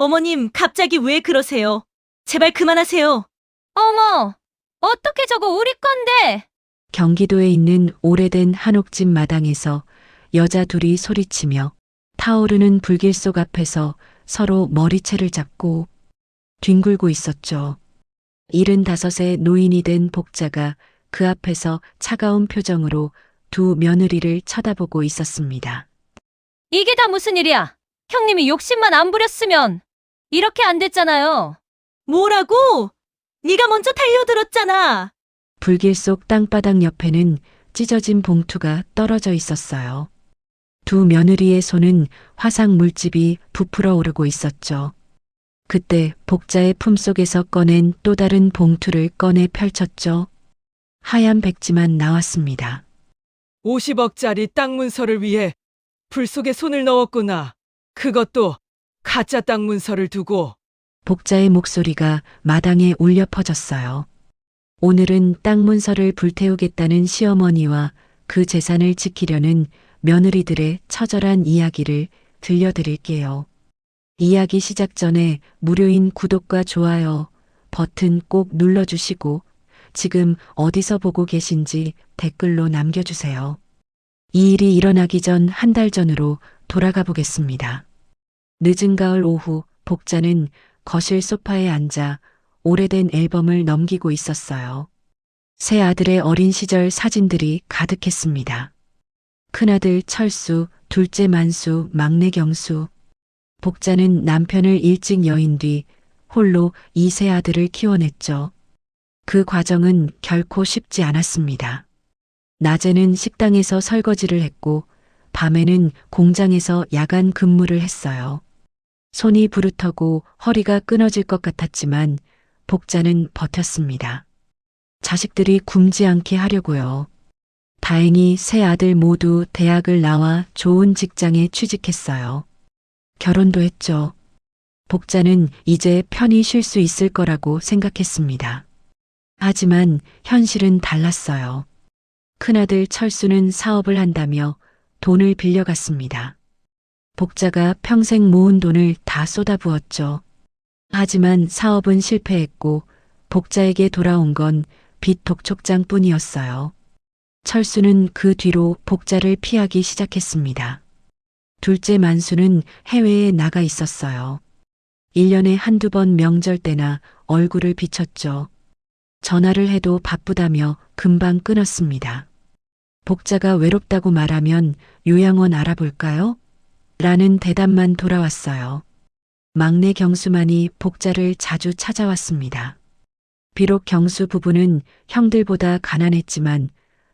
어머님, 갑자기 왜 그러세요? 제발 그만하세요. 어머, 어떻게 저거 우리 건데? 경기도에 있는 오래된 한옥집 마당에서 여자 둘이 소리치며 타오르는 불길 속 앞에서 서로 머리채를 잡고 뒹굴고 있었죠. 75의 노인이 된 복자가 그 앞에서 차가운 표정으로 두 며느리를 쳐다보고 있었습니다. 이게 다 무슨 일이야? 형님이 욕심만 안 부렸으면 이렇게 안 됐잖아요. 뭐라고? 네가 먼저 달려들었잖아. 불길 속 땅바닥 옆에는 찢어진 봉투가 떨어져 있었어요. 두 며느리의 손은 화상 물집이 부풀어 오르고 있었죠. 그때 복자의 품속에서 꺼낸 또 다른 봉투를 꺼내 펼쳤죠. 하얀 백지만 나왔습니다. 50억짜리 땅 문서를 위해 불 속에 손을 넣었구나. 그것도 가짜 땅 문서를 두고. 복자의 목소리가 마당에 울려 퍼졌어요. 오늘은 땅 문서를 불태우겠다는 시어머니와 그 재산을 지키려는 며느리들의 처절한 이야기를 들려드릴게요. 이야기 시작 전에 무료인 구독과 좋아요 버튼 꼭 눌러주시고 지금 어디서 보고 계신지 댓글로 남겨주세요. 이 일이 일어나기 전 한 달 전으로 돌아가 보겠습니다. 늦은 가을 오후 복자는 거실 소파에 앉아 오래된 앨범을 넘기고 있었어요. 새 아들의 어린 시절 사진들이 가득했습니다. 큰아들 철수, 둘째 만수, 막내 경수. 복자는 남편을 일찍 여인 뒤 홀로 이 세 아들을 키워냈죠. 그 과정은 결코 쉽지 않았습니다. 낮에는 식당에서 설거지를 했고 밤에는 공장에서 야간 근무를 했어요. 손이 부르터고 허리가 끊어질 것 같았지만 복자는 버텼습니다. 자식들이 굶지 않게 하려고요. 다행히 세 아들 모두 대학을 나와 좋은 직장에 취직했어요. 결혼도 했죠. 복자는 이제 편히 쉴 수 있을 거라고 생각했습니다. 하지만 현실은 달랐어요. 큰아들 철수는 사업을 한다며 돈을 빌려갔습니다. 복자가 평생 모은 돈을 다 쏟아부었죠. 하지만 사업은 실패했고 복자에게 돌아온 건 빚 독촉장뿐이었어요. 철수는 그 뒤로 복자를 피하기 시작했습니다. 둘째 만수는 해외에 나가 있었어요. 1년에 한두 번 명절 때나 얼굴을 비쳤죠. 전화를 해도 바쁘다며 금방 끊었습니다. 복자가 외롭다고 말하면 요양원 알아볼까요? 라는 대답만 돌아왔어요. 막내 경수만이 복자를 자주 찾아왔습니다. 비록 경수 부부는 형들보다 가난했지만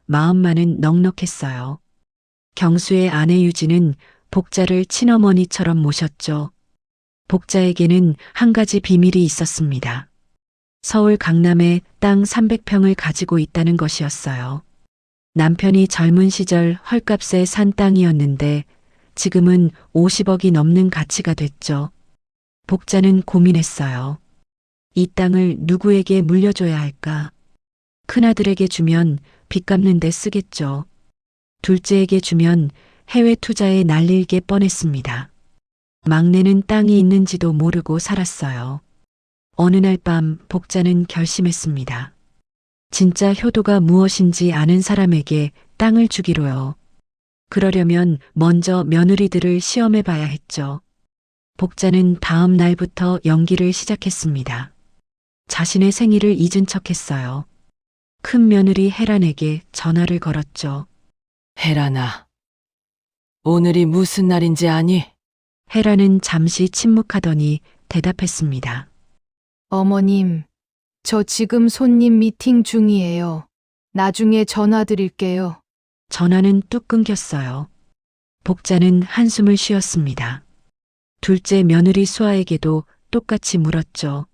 마음만은 넉넉했어요. 경수의 아내 유지는 복자를 친어머니처럼 모셨죠. 복자에게는 한 가지 비밀이 있었습니다. 서울 강남에 땅 300평을 가지고 있다는 것이었어요. 남편이 젊은 시절 헐값에 산 땅이었는데 지금은 50억이 넘는 가치가 됐죠. 복자는 고민했어요. 이 땅을 누구에게 물려줘야 할까? 큰아들에게 주면 빚 갚는 데 쓰겠죠. 둘째에게 주면 해외 투자에 날릴게 뻔했습니다. 막내는 땅이 있는지도 모르고 살았어요. 어느 날 밤 복자는 결심했습니다. 진짜 효도가 무엇인지 아는 사람에게 땅을 주기로요. 그러려면 먼저 며느리들을 시험해 봐야 했죠. 복자는 다음 날부터 연기를 시작했습니다. 자신의 생일을 잊은 척했어요. 큰 며느리 혜란에게 전화를 걸었죠. 혜란아, 오늘이 무슨 날인지 아니? 혜란은 잠시 침묵하더니 대답했습니다. 어머님, 저 지금 손님 미팅 중이에요. 나중에 전화 드릴게요. 전화는 뚝 끊겼어요. 복자는 한숨을 쉬었습니다. 둘째 며느리 수아에게도 똑같이 물었죠.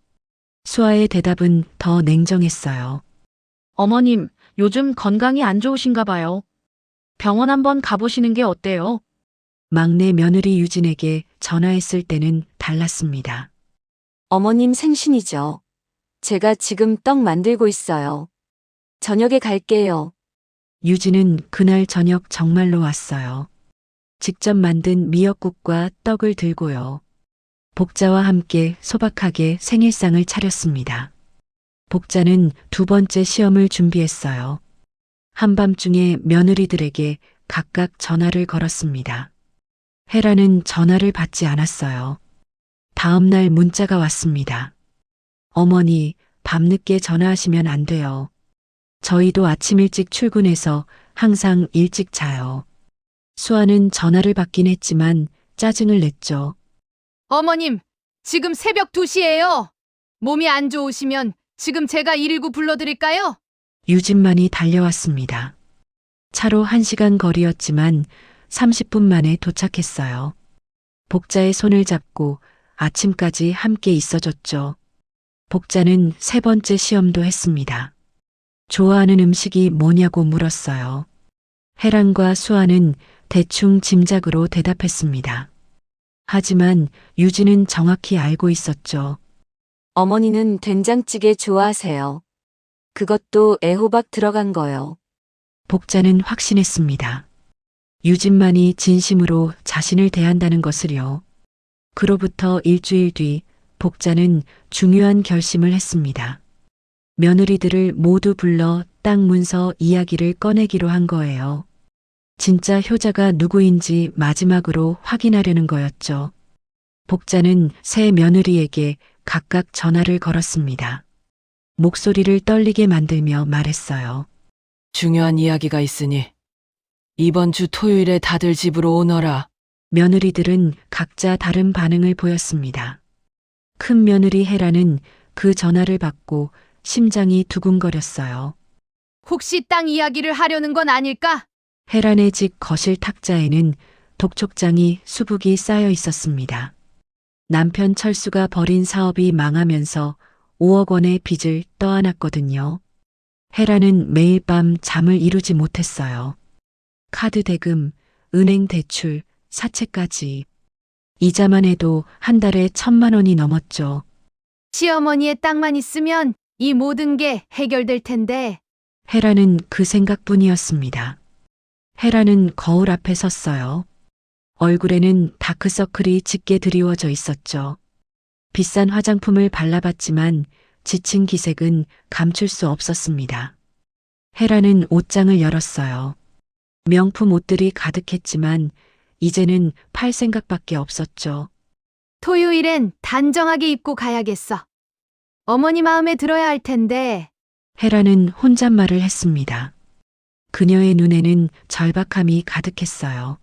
수아의 대답은 더 냉정했어요. 어머님, 요즘 건강이 안 좋으신가 봐요. 병원 한번 가보시는 게 어때요? 막내 며느리 유진에게 전화했을 때는 달랐습니다. 어머님 생신이죠. 제가 지금 떡 만들고 있어요. 저녁에 갈게요. 유진은 그날 저녁 정말로 왔어요. 직접 만든 미역국과 떡을 들고요. 복자와 함께 소박하게 생일상을 차렸습니다. 복자는 두 번째 시험을 준비했어요. 한밤중에 며느리들에게 각각 전화를 걸었습니다. 헤라는 전화를 받지 않았어요. 다음 날 문자가 왔습니다. 어머니, 밤늦게 전화하시면 안 돼요. 저희도 아침 일찍 출근해서 항상 일찍 자요. 수아는 전화를 받긴 했지만 짜증을 냈죠. 어머님, 지금 새벽 2시예요. 몸이 안 좋으시면 지금 제가 119 불러드릴까요? 유진만이 달려왔습니다. 차로 1시간 거리였지만 30분 만에 도착했어요. 복자의 손을 잡고 아침까지 함께 있어줬죠. 복자는 세 번째 시험도 했습니다. 좋아하는 음식이 뭐냐고 물었어요. 해란과 수아는 대충 짐작으로 대답했습니다. 하지만 유진은 정확히 알고 있었죠. 어머니는 된장찌개 좋아하세요. 그것도 애호박 들어간 거요. 복자는 확신했습니다. 유진만이 진심으로 자신을 대한다는 것을요. 그로부터 일주일 뒤 복자는 중요한 결심을 했습니다. 며느리들을 모두 불러 땅 문서 이야기를 꺼내기로 한 거예요. 진짜 효자가 누구인지 마지막으로 확인하려는 거였죠. 복자는 세 며느리에게 각각 전화를 걸었습니다. 목소리를 떨리게 만들며 말했어요. 중요한 이야기가 있으니 이번 주 토요일에 다들 집으로 오너라. 며느리들은 각자 다른 반응을 보였습니다. 큰 며느리 헤라는 그 전화를 받고 심장이 두근거렸어요. 혹시 땅 이야기를 하려는 건 아닐까? 헤란의 집 거실 탁자에는 독촉장이 수북이 쌓여 있었습니다. 남편 철수가 벌인 사업이 망하면서 5억 원의 빚을 떠안았거든요. 헤란은 매일 밤 잠을 이루지 못했어요. 카드 대금, 은행 대출, 사채까지. 이자만 해도 한 달에 1,000만 원이 넘었죠. 시어머니의 땅만 있으면 이 모든 게 해결될 텐데. 헤라는 그 생각뿐이었습니다. 헤라는 거울 앞에 섰어요. 얼굴에는 다크서클이 짙게 드리워져 있었죠. 비싼 화장품을 발라봤지만 지친 기색은 감출 수 없었습니다. 헤라는 옷장을 열었어요. 명품 옷들이 가득했지만 이제는 팔 생각밖에 없었죠. 토요일엔 단정하게 입고 가야겠어. 어머니 마음에 들어야 할 텐데. 헤라는 혼잣말을 했습니다. 그녀의 눈에는 절박함이 가득했어요.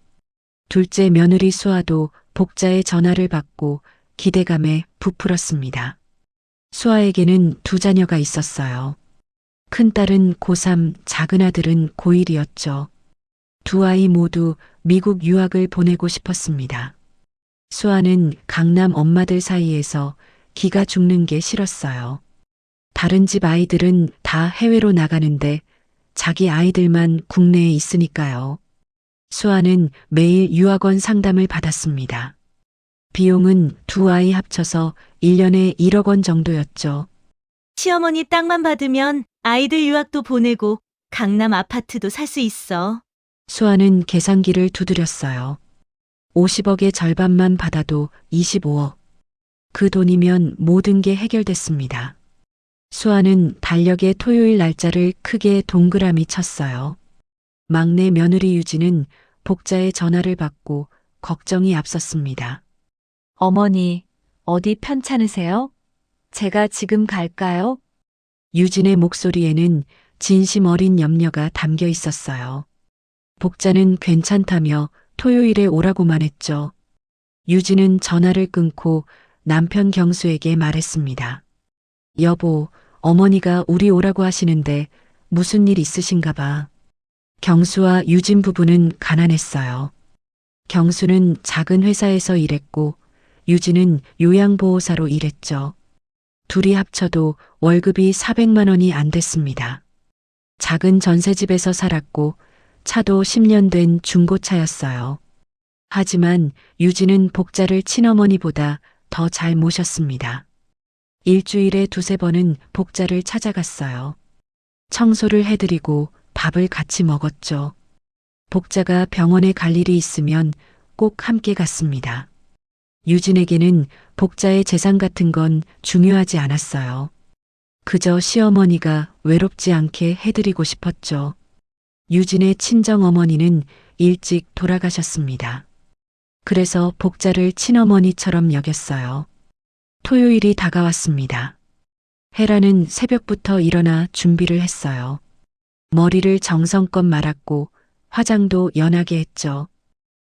둘째 며느리 수아도 복자의 전화를 받고 기대감에 부풀었습니다. 수아에게는 두 자녀가 있었어요. 큰딸은 고3, 작은 아들은 고1이었죠. 두 아이 모두 미국 유학을 보내고 싶었습니다. 수아는 강남 엄마들 사이에서 기가 죽는 게 싫었어요. 다른 집 아이들은 다 해외로 나가는데 자기 아이들만 국내에 있으니까요. 수아는 매일 유학원 상담을 받았습니다. 비용은 두 아이 합쳐서 1년에 1억 원 정도였죠. 시어머니 땅만 받으면 아이들 유학도 보내고 강남 아파트도 살 수 있어. 수아는 계산기를 두드렸어요. 50억의 절반만 받아도 25억. 그 돈이면 모든 게 해결됐습니다. 수아는 달력에 토요일 날짜를 크게 동그라미 쳤어요. 막내 며느리 유진은 복자의 전화를 받고 걱정이 앞섰습니다. 어머니, 어디 편찮으세요? 제가 지금 갈까요? 유진의 목소리에는 진심 어린 염려가 담겨 있었어요. 복자는 괜찮다며 토요일에 오라고만 했죠. 유진은 전화를 끊고 남편 경수에게 말했습니다. 여보, 어머니가 우리 오라고 하시는데 무슨 일 있으신가 봐. 경수와 유진 부부는 가난했어요. 경수는 작은 회사에서 일했고 유진은 요양보호사로 일했죠. 둘이 합쳐도 월급이 400만 원이 안 됐습니다. 작은 전셋집에서 살았고 차도 10년 된 중고차였어요. 하지만 유진은 복자를 친어머니보다 더 잘 모셨습니다. 일주일에 2~3번은 복자를 찾아갔어요. 청소를 해드리고 밥을 같이 먹었죠. 복자가 병원에 갈 일이 있으면 꼭 함께 갔습니다. 유진에게는 복자의 재산 같은 건 중요하지 않았어요. 그저 시어머니가 외롭지 않게 해드리고 싶었죠. 유진의 친정 어머니는 일찍 돌아가셨습니다. 그래서 복자를 친어머니처럼 여겼어요. 토요일이 다가왔습니다. 헤라는 새벽부터 일어나 준비를 했어요. 머리를 정성껏 말았고 화장도 연하게 했죠.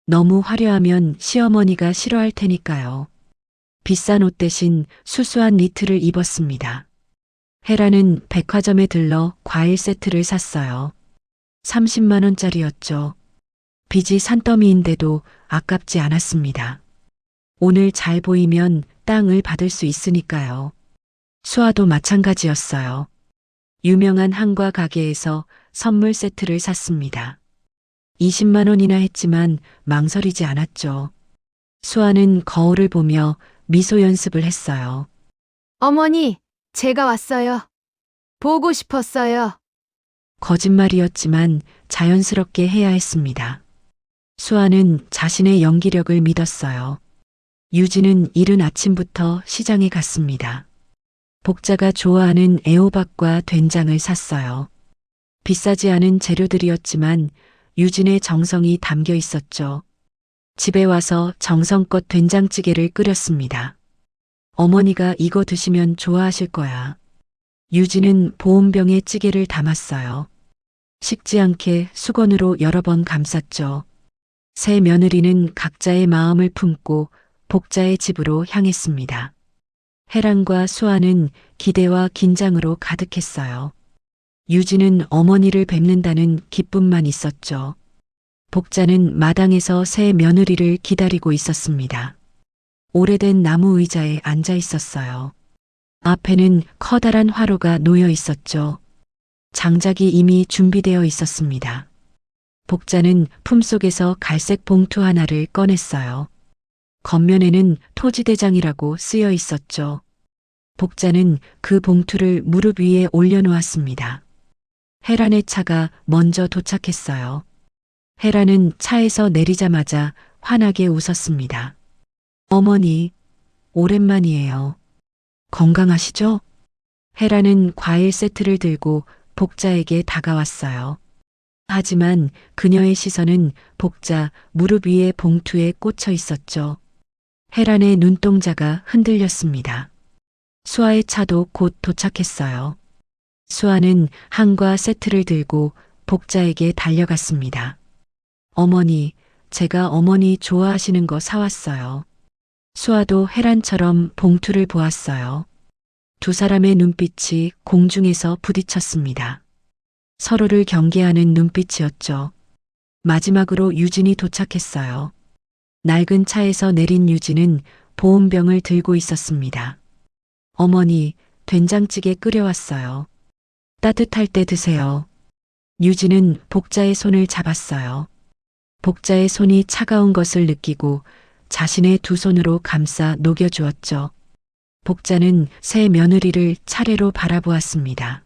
너무 화려하면 시어머니가 싫어할 테니까요. 비싼 옷 대신 수수한 니트를 입었습니다. 헤라는 백화점에 들러 과일 세트를 샀어요. 30만 원짜리였죠. 빚이 산더미인데도 아깝지 않았습니다. 오늘 잘 보이면 땅을 받을 수 있으니까요. 수아도 마찬가지였어요. 유명한 한과 가게에서 선물 세트를 샀습니다. 20만 원이나 했지만 망설이지 않았죠. 수아는 거울을 보며 미소 연습을 했어요. 어머니, 제가 왔어요. 보고 싶었어요. 거짓말이었지만 자연스럽게 해야 했습니다. 수아는 자신의 연기력을 믿었어요. 유진은 이른 아침부터 시장에 갔습니다. 복자가 좋아하는 애호박과 된장을 샀어요. 비싸지 않은 재료들이었지만 유진의 정성이 담겨 있었죠. 집에 와서 정성껏 된장찌개를 끓였습니다. 어머니가 이거 드시면 좋아하실 거야. 유진은 보온병에 찌개를 담았어요. 식지 않게 수건으로 여러 번 감쌌죠. 새 며느리는 각자의 마음을 품고 복자의 집으로 향했습니다. 해란과 수아는 기대와 긴장으로 가득했어요. 유진은 어머니를 뵙는다는 기쁨만 있었죠. 복자는 마당에서 새 며느리를 기다리고 있었습니다. 오래된 나무 의자에 앉아 있었어요. 앞에는 커다란 화로가 놓여 있었죠. 장작이 이미 준비되어 있었습니다. 복자는 품속에서 갈색 봉투 하나를 꺼냈어요. 겉면에는 토지대장이라고 쓰여 있었죠. 복자는 그 봉투를 무릎 위에 올려놓았습니다. 헤란의 차가 먼저 도착했어요. 헤란은 차에서 내리자마자 환하게 웃었습니다. 어머니, 오랜만이에요. 건강하시죠? 헤란은 과일 세트를 들고 복자에게 다가왔어요. 하지만 그녀의 시선은 복자 무릎 위의 봉투에 꽂혀 있었죠. 헤란의 눈동자가 흔들렸습니다. 수아의 차도 곧 도착했어요. 수아는 한과 세트를 들고 복자에게 달려갔습니다. 어머니, 제가 어머니 좋아하시는 거 사왔어요. 수아도 헤란처럼 봉투를 보았어요. 두 사람의 눈빛이 공중에서 부딪혔습니다. 서로를 경계하는 눈빛이었죠. 마지막으로 유진이 도착했어요. 낡은 차에서 내린 유진은 보온병을 들고 있었습니다. 어머니, 된장찌개 끓여왔어요. 따뜻할 때 드세요. 유진은 복자의 손을 잡았어요. 복자의 손이 차가운 것을 느끼고 자신의 두 손으로 감싸 녹여주었죠. 복자는 새 며느리를 차례로 바라보았습니다.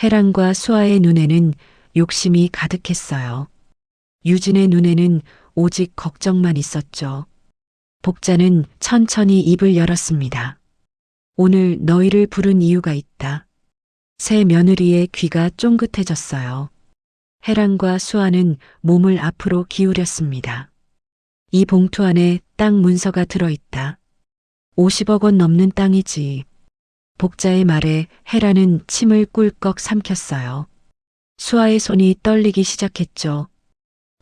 해란과 수아의 눈에는 욕심이 가득했어요. 유진의 눈에는 오직 걱정만 있었죠. 복자는 천천히 입을 열었습니다. 오늘 너희를 부른 이유가 있다. 새 며느리의 귀가 쫑긋해졌어요. 해란과 수아는 몸을 앞으로 기울였습니다. 이 봉투 안에 땅 문서가 들어있다. 50억 원 넘는 땅이지. 복자의 말에 헤라는 침을 꿀꺽 삼켰어요. 수아의 손이 떨리기 시작했죠.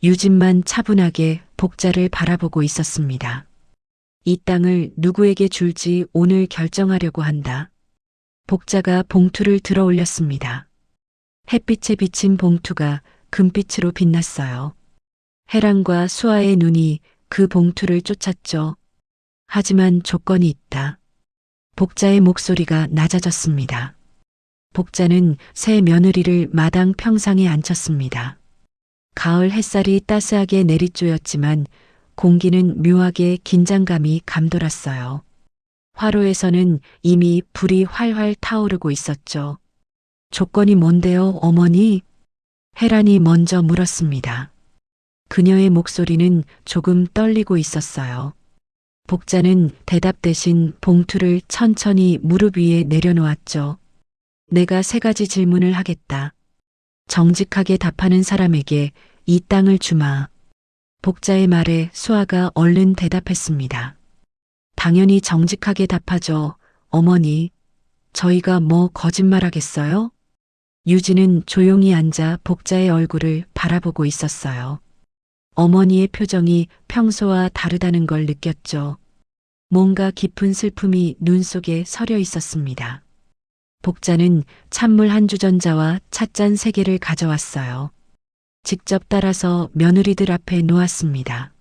유진만 차분하게 복자를 바라보고 있었습니다. 이 땅을 누구에게 줄지 오늘 결정하려고 한다. 복자가 봉투를 들어 올렸습니다. 햇빛에 비친 봉투가 금빛으로 빛났어요. 해란과 수아의 눈이 그 봉투를 쫓았죠. 하지만 조건이 있다. 복자의 목소리가 낮아졌습니다. 복자는 새 며느리를 마당 평상에 앉혔습니다. 가을 햇살이 따스하게 내리쬐었지만 공기는 묘하게 긴장감이 감돌았어요. 화로에서는 이미 불이 활활 타오르고 있었죠. 조건이 뭔데요, 어머니? 헤란이 먼저 물었습니다. 그녀의 목소리는 조금 떨리고 있었어요. 복자는 대답 대신 봉투를 천천히 무릎 위에 내려놓았죠. 내가 3가지 질문을 하겠다. 정직하게 답하는 사람에게 이 땅을 주마. 복자의 말에 수아가 얼른 대답했습니다. 당연히 정직하게 답하죠. 어머니, 저희가 뭐 거짓말하겠어요? 유진은 조용히 앉아 복자의 얼굴을 바라보고 있었어요. 어머니의 표정이 평소와 다르다는 걸 느꼈죠. 뭔가 깊은 슬픔이 눈 속에 서려 있었습니다. 복자는 찬물 한 주전자와 찻잔 3개를 가져왔어요. 직접 따라서 며느리들 앞에 놓았습니다.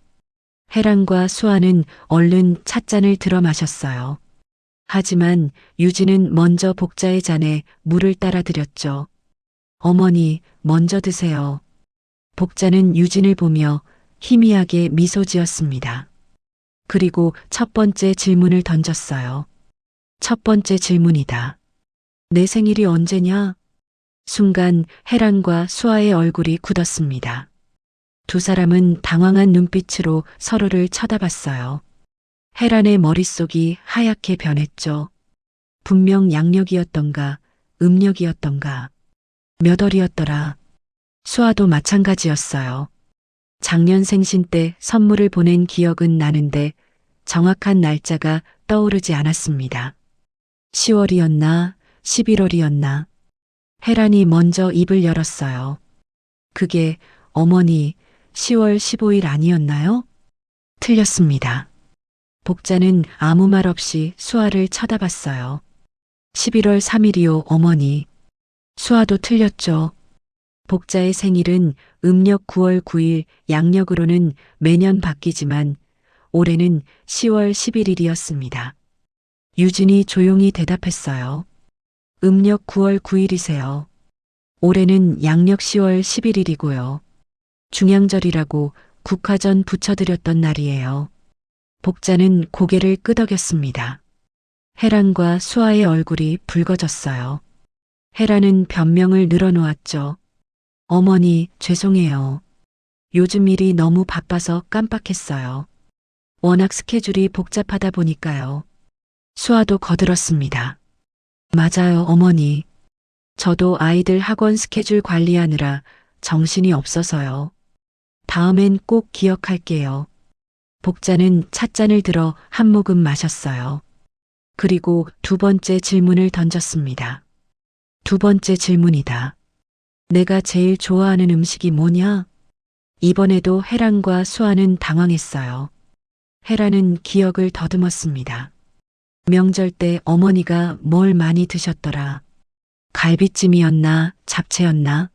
혜란과 수아는 얼른 찻잔을 들어 마셨어요. 하지만 유진은 먼저 복자의 잔에 물을 따라 드렸죠. 어머니, 먼저 드세요. 복자는 유진을 보며 희미하게 미소 지었습니다. 그리고 첫 번째 질문을 던졌어요. 첫 번째 질문이다. 내 생일이 언제냐? 순간 혜란과 수아의 얼굴이 굳었습니다. 두 사람은 당황한 눈빛으로 서로를 쳐다봤어요. 혜란의 머릿속이 하얗게 변했죠. 분명 양력이었던가, 음력이었던가, 몇 월이었더라. 수아도 마찬가지였어요. 작년 생신 때 선물을 보낸 기억은 나는데 정확한 날짜가 떠오르지 않았습니다. 10월이었나, 11월이었나. 혜란이 먼저 입을 열었어요. 그게 어머니 10월 15일 아니었나요? 틀렸습니다. 복자는 아무 말 없이 수아를 쳐다봤어요. 11월 3일이요, 어머니. 수아도 틀렸죠. 복자의 생일은 음력 9월 9일, 양력으로는 매년 바뀌지만 올해는 10월 11일이었습니다. 유진이 조용히 대답했어요. 음력 9월 9일이세요. 올해는 양력 10월 11일이고요. 중양절이라고 국화전 붙여드렸던 날이에요. 복자는 고개를 끄덕였습니다. 혜란과 수아의 얼굴이 붉어졌어요. 혜란은 변명을 늘어놓았죠. 어머니, 죄송해요. 요즘 일이 너무 바빠서 깜빡했어요. 워낙 스케줄이 복잡하다 보니까요. 수아도 거들었습니다. 맞아요, 어머니. 저도 아이들 학원 스케줄 관리하느라 정신이 없어서요. 다음엔 꼭 기억할게요. 복자는 찻잔을 들어 한 모금 마셨어요. 그리고 두 번째 질문을 던졌습니다. 두 번째 질문이다. 내가 제일 좋아하는 음식이 뭐냐? 이번에도 혜란과 수아는 당황했어요. 혜란은 기억을 더듬었습니다. 명절 때 어머니가 뭘 많이 드셨더라. 갈비찜이었나, 잡채였나?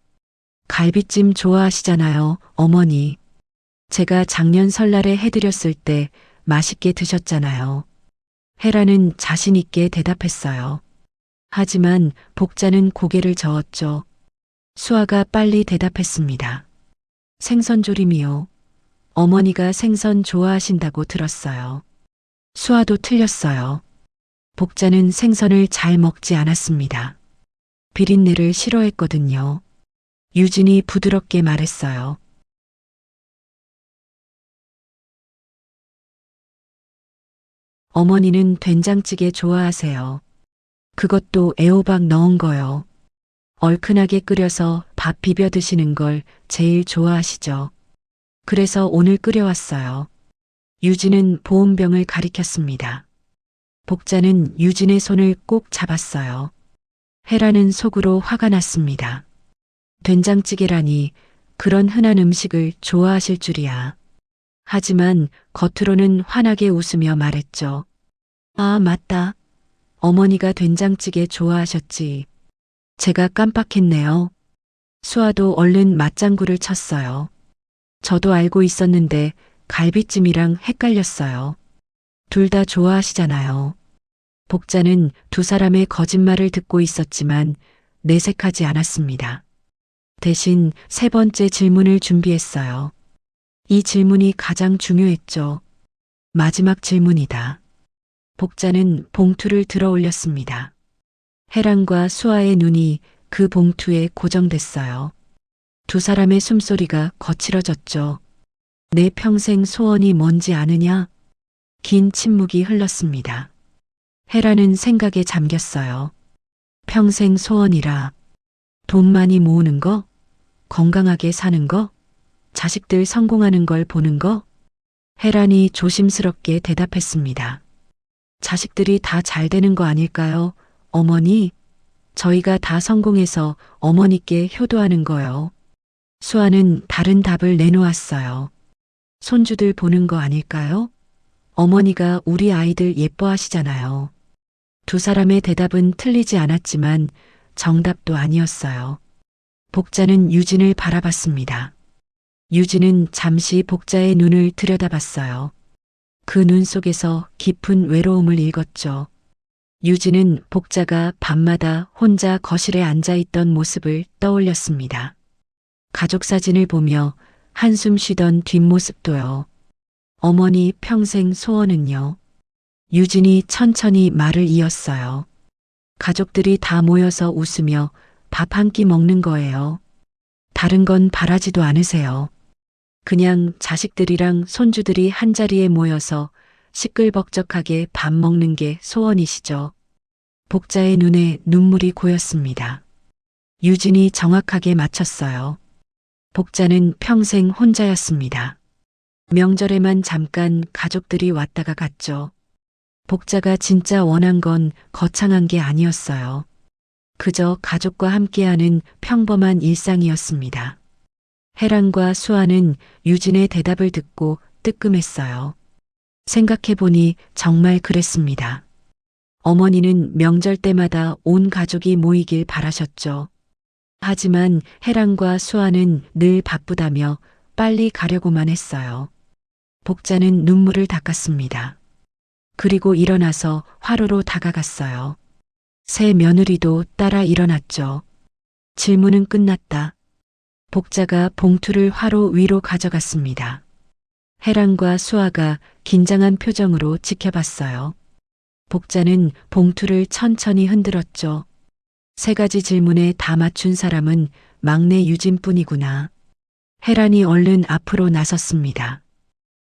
갈비찜 좋아하시잖아요, 어머니. 제가 작년 설날에 해드렸을 때 맛있게 드셨잖아요. 혜란은 자신 있게 대답했어요. 하지만 복자는 고개를 저었죠. 수아가 빨리 대답했습니다. 생선조림이요. 어머니가 생선 좋아하신다고 들었어요. 수아도 틀렸어요. 복자는 생선을 잘 먹지 않았습니다. 비린내를 싫어했거든요. 유진이 부드럽게 말했어요. 어머니는 된장찌개 좋아하세요. 그것도 애호박 넣은 거요. 얼큰하게 끓여서 밥 비벼 드시는 걸 제일 좋아하시죠. 그래서 오늘 끓여왔어요. 유진은 보온병을 가리켰습니다. 복자는 유진의 손을 꼭 잡았어요. 혜란은 속으로 화가 났습니다. 된장찌개라니 그런 흔한 음식을 좋아하실 줄이야. 하지만 겉으로는 환하게 웃으며 말했죠. 아, 맞다. 어머니가 된장찌개 좋아하셨지. 제가 깜빡했네요. 수아도 얼른 맞장구를 쳤어요. 저도 알고 있었는데 갈비찜이랑 헷갈렸어요. 둘 다 좋아하시잖아요. 복자는 두 사람의 거짓말을 듣고 있었지만 내색하지 않았습니다. 대신 세 번째 질문을 준비했어요. 이 질문이 가장 중요했죠. 마지막 질문이다. 복자는 봉투를 들어 올렸습니다. 혜란과 수아의 눈이 그 봉투에 고정됐어요. 두 사람의 숨소리가 거칠어졌죠. 내 평생 소원이 뭔지 아느냐? 긴 침묵이 흘렀습니다. 헤라는 생각에 잠겼어요. 평생 소원이라. 돈 많이 모으는 거? 건강하게 사는 거? 자식들 성공하는 걸 보는 거? 헤란이 조심스럽게 대답했습니다. 자식들이 다 잘 되는 거 아닐까요? 어머니, 저희가 다 성공해서 어머니께 효도하는 거요. 수아는 다른 답을 내놓았어요. 손주들 보는 거 아닐까요? 어머니가 우리 아이들 예뻐하시잖아요. 두 사람의 대답은 틀리지 않았지만 정답도 아니었어요. 복자는 유진을 바라봤습니다. 유진은 잠시 복자의 눈을 들여다봤어요. 그 눈 속에서 깊은 외로움을 읽었죠. 유진은 복자가 밤마다 혼자 거실에 앉아있던 모습을 떠올렸습니다. 가족 사진을 보며 한숨 쉬던 뒷모습도요. 어머니 평생 소원은요. 유진이 천천히 말을 이었어요. 가족들이 다 모여서 웃으며 밥 한 끼 먹는 거예요. 다른 건 바라지도 않으세요. 그냥 자식들이랑 손주들이 한자리에 모여서 시끌벅적하게 밥 먹는 게 소원이시죠. 복자의 눈에 눈물이 고였습니다. 유진이 정확하게 맞췄어요. 복자는 평생 혼자였습니다. 명절에만 잠깐 가족들이 왔다가 갔죠. 복자가 진짜 원한 건 거창한 게 아니었어요. 그저 가족과 함께하는 평범한 일상이었습니다. 헤란과 수아는 유진의 대답을 듣고 뜨끔했어요. 생각해보니 정말 그랬습니다. 어머니는 명절 때마다 온 가족이 모이길 바라셨죠. 하지만 헤란과 수아는 늘 바쁘다며 빨리 가려고만 했어요. 복자는 눈물을 닦았습니다. 그리고 일어나서 화로로 다가갔어요. 새 며느리도 따라 일어났죠. 질문은 끝났다. 복자가 봉투를 화로 위로 가져갔습니다. 헤란과 수아가 긴장한 표정으로 지켜봤어요. 복자는 봉투를 천천히 흔들었죠. 3가지 질문에 다 맞춘 사람은 막내 유진뿐이구나. 헤란이 얼른 앞으로 나섰습니다.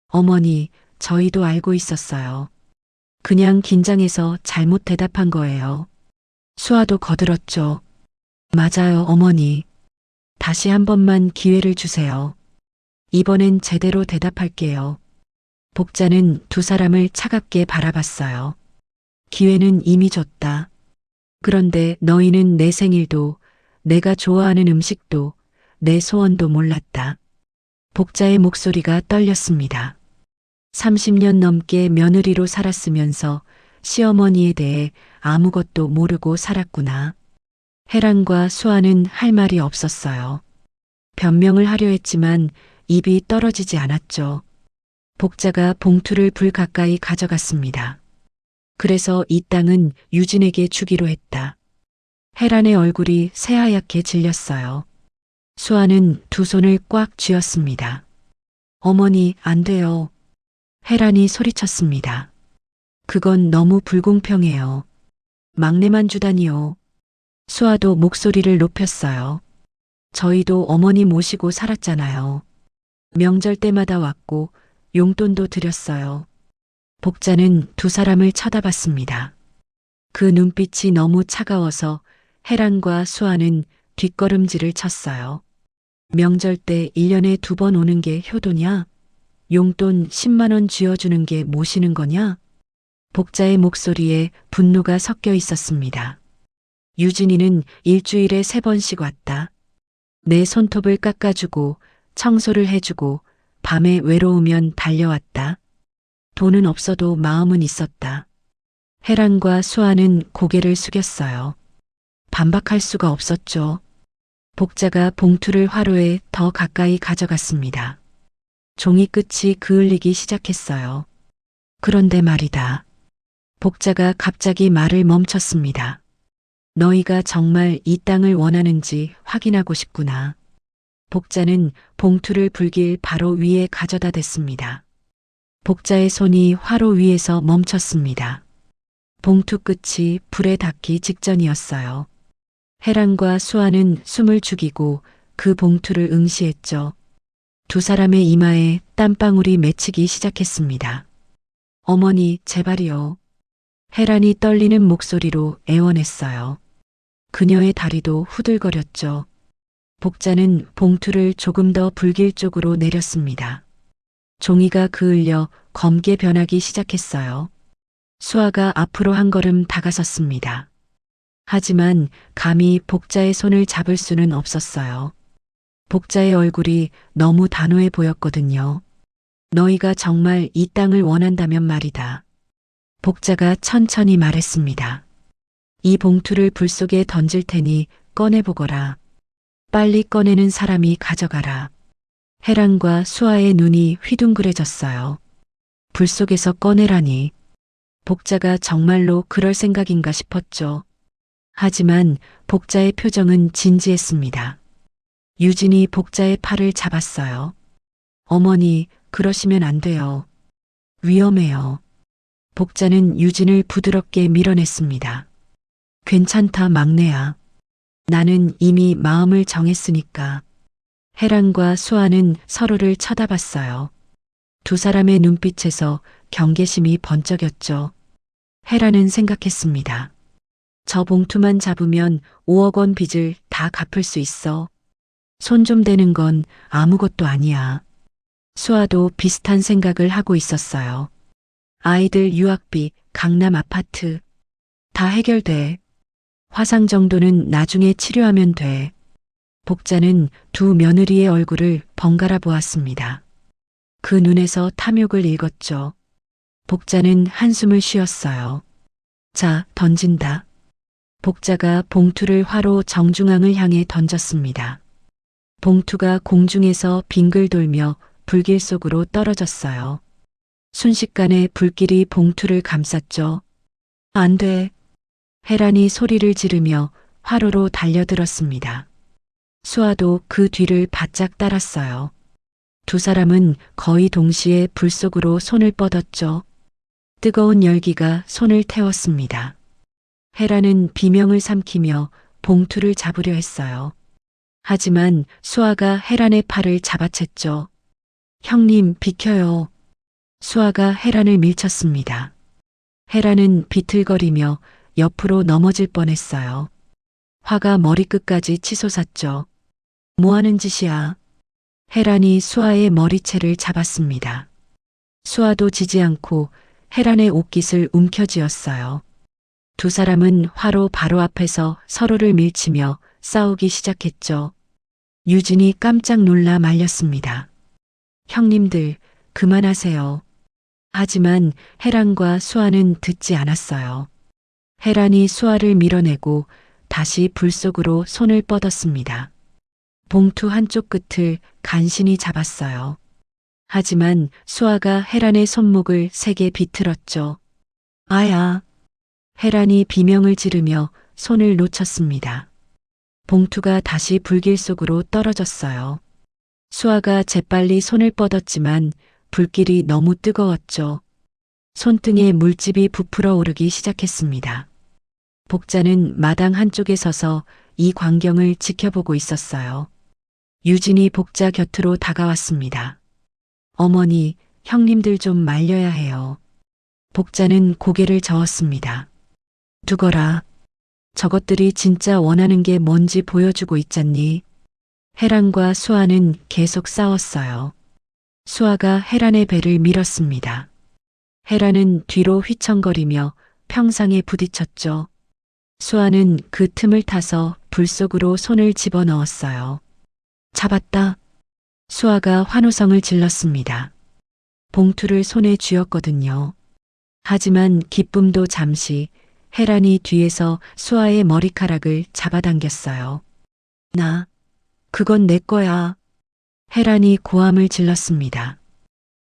어머니, 저희도 알고 있었어요. 그냥 긴장해서 잘못 대답한 거예요. 수아도 거들었죠. 맞아요, 어머니. 다시 한 번만 기회를 주세요. 이번엔 제대로 대답할게요. 복자는 두 사람을 차갑게 바라봤어요. 기회는 이미 줬다. 그런데 너희는 내 생일도, 내가 좋아하는 음식도, 내 소원도 몰랐다. 복자의 목소리가 떨렸습니다. 30년 넘게 며느리로 살았으면서 시어머니에 대해 아무것도 모르고 살았구나. 헤란과 수아는 할 말이 없었어요. 변명을 하려 했지만 입이 떨어지지 않았죠. 복자가 봉투를 불 가까이 가져갔습니다. 그래서 이 땅은 유진에게 주기로 했다. 헤란의 얼굴이 새하얗게 질렸어요. 수아는 두 손을 꽉 쥐었습니다. 어머니, 안 돼요. 헤란이 소리쳤습니다. 그건 너무 불공평해요. 막내만 주다니요. 수아도 목소리를 높였어요. 저희도 어머니 모시고 살았잖아요. 명절 때마다 왔고 용돈도 드렸어요. 복자는 두 사람을 쳐다봤습니다. 그 눈빛이 너무 차가워서 헤란과 수아는 뒷걸음질을 쳤어요. 명절 때 1년에 2번 오는 게 효도냐? 용돈 10만 원 쥐어주는 게 모시는 거냐? 복자의 목소리에 분노가 섞여 있었습니다. 유진이는 일주일에 3번씩 왔다. 내 손톱을 깎아주고 청소를 해주고 밤에 외로우면 달려왔다. 돈은 없어도 마음은 있었다. 헤란과 수아는 고개를 숙였어요. 반박할 수가 없었죠. 복자가 봉투를 화로에 더 가까이 가져갔습니다. 종이 끝이 그을리기 시작했어요. 그런데 말이다. 복자가 갑자기 말을 멈췄습니다. 너희가 정말 이 땅을 원하는지 확인하고 싶구나. 복자는 봉투를 불길 바로 위에 가져다 댔습니다. 복자의 손이 화로 위에서 멈췄습니다. 봉투 끝이 불에 닿기 직전이었어요. 헤란과 수아는 숨을 죽이고 그 봉투를 응시했죠. 두 사람의 이마에 땀방울이 맺히기 시작했습니다. 어머니, 제발이요. 혜란이 떨리는 목소리로 애원했어요. 그녀의 다리도 후들거렸죠. 복자는 봉투를 조금 더 불길 쪽으로 내렸습니다. 종이가 그을려 검게 변하기 시작했어요. 수아가 앞으로 한 걸음 다가섰습니다. 하지만 감히 복자의 손을 잡을 수는 없었어요. 복자의 얼굴이 너무 단호해 보였거든요. 너희가 정말 이 땅을 원한다면 말이다. 복자가 천천히 말했습니다. 이 봉투를 불 속에 던질 테니 꺼내보거라. 빨리 꺼내는 사람이 가져가라. 혜란과 수아의 눈이 휘둥그레졌어요. 불 속에서 꺼내라니. 복자가 정말로 그럴 생각인가 싶었죠. 하지만 복자의 표정은 진지했습니다. 유진이 복자의 팔을 잡았어요. 어머니, 그러시면 안 돼요. 위험해요. 복자는 유진을 부드럽게 밀어냈습니다. 괜찮다, 막내야. 나는 이미 마음을 정했으니까. 혜란과 수아는 서로를 쳐다봤어요. 두 사람의 눈빛에서 경계심이 번쩍였죠. 혜란은 생각했습니다. 저 봉투만 잡으면 5억 원 빚을 다 갚을 수 있어. 손 좀 대는 건 아무것도 아니야. 수아도 비슷한 생각을 하고 있었어요. 아이들 유학비, 강남 아파트. 다 해결돼. 화상 정도는 나중에 치료하면 돼. 복자는 두 며느리의 얼굴을 번갈아 보았습니다. 그 눈에서 탐욕을 읽었죠. 복자는 한숨을 쉬었어요. 자, 던진다. 복자가 봉투를 화로 정중앙을 향해 던졌습니다. 봉투가 공중에서 빙글 돌며 불길 속으로 떨어졌어요. 순식간에 불길이 봉투를 감쌌죠. 안 돼. 혜란이 소리를 지르며 화로로 달려들었습니다. 수아도 그 뒤를 바짝 따랐어요. 두 사람은 거의 동시에 불 속으로 손을 뻗었죠. 뜨거운 열기가 손을 태웠습니다. 혜란은 비명을 삼키며 봉투를 잡으려 했어요. 하지만 수아가 혜란의 팔을 잡아챘죠. 형님, 비켜요. 수아가 혜란을 밀쳤습니다. 혜란은 비틀거리며 옆으로 넘어질 뻔했어요. 화가 머리끝까지 치솟았죠. 뭐 하는 짓이야? 혜란이 수아의 머리채를 잡았습니다. 수아도 지지 않고 혜란의 옷깃을 움켜쥐었어요. 두 사람은 화로 바로 앞에서 서로를 밀치며 싸우기 시작했죠. 유진이 깜짝 놀라 말렸습니다. 형님들, 그만하세요. 하지만 혜란과 수아는 듣지 않았어요. 혜란이 수아를 밀어내고 다시 불 속으로 손을 뻗었습니다. 봉투 한쪽 끝을 간신히 잡았어요. 하지만 수아가 혜란의 손목을 세게 비틀었죠. 아야. 혜란이 비명을 지르며 손을 놓쳤습니다. 봉투가 다시 불길 속으로 떨어졌어요. 수아가 재빨리 손을 뻗었지만 불길이 너무 뜨거웠죠. 손등에 물집이 부풀어 오르기 시작했습니다. 복자는 마당 한쪽에 서서 이 광경을 지켜보고 있었어요. 유진이 복자 곁으로 다가왔습니다. 어머니, 형님들 좀 말려야 해요. 복자는 고개를 저었습니다. 두거라. 저것들이 진짜 원하는 게 뭔지 보여주고 있잖니. 혜란과 수아는 계속 싸웠어요. 수아가 혜란의 배를 밀었습니다. 혜란은 뒤로 휘청거리며 평상에 부딪혔죠. 수아는 그 틈을 타서 불 속으로 손을 집어넣었어요. 잡았다. 수아가 환호성을 질렀습니다. 봉투를 손에 쥐었거든요. 하지만 기쁨도 잠시 혜란이 뒤에서 수아의 머리카락을 잡아당겼어요. 그건 내 거야. 혜란이 고함을 질렀습니다.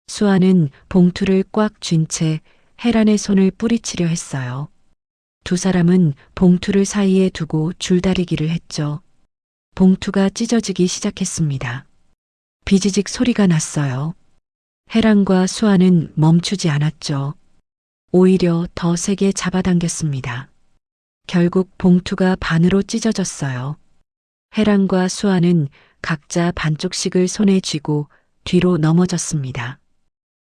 수아는 봉투를 꽉 쥔 채 혜란의 손을 뿌리치려 했어요. 두 사람은 봉투를 사이에 두고 줄다리기를 했죠. 봉투가 찢어지기 시작했습니다. 비지직 소리가 났어요. 혜란과 수아는 멈추지 않았죠. 오히려 더 세게 잡아당겼습니다. 결국 봉투가 반으로 찢어졌어요. 혜란과 수아는 각자 반쪽씩을 손에 쥐고 뒤로 넘어졌습니다.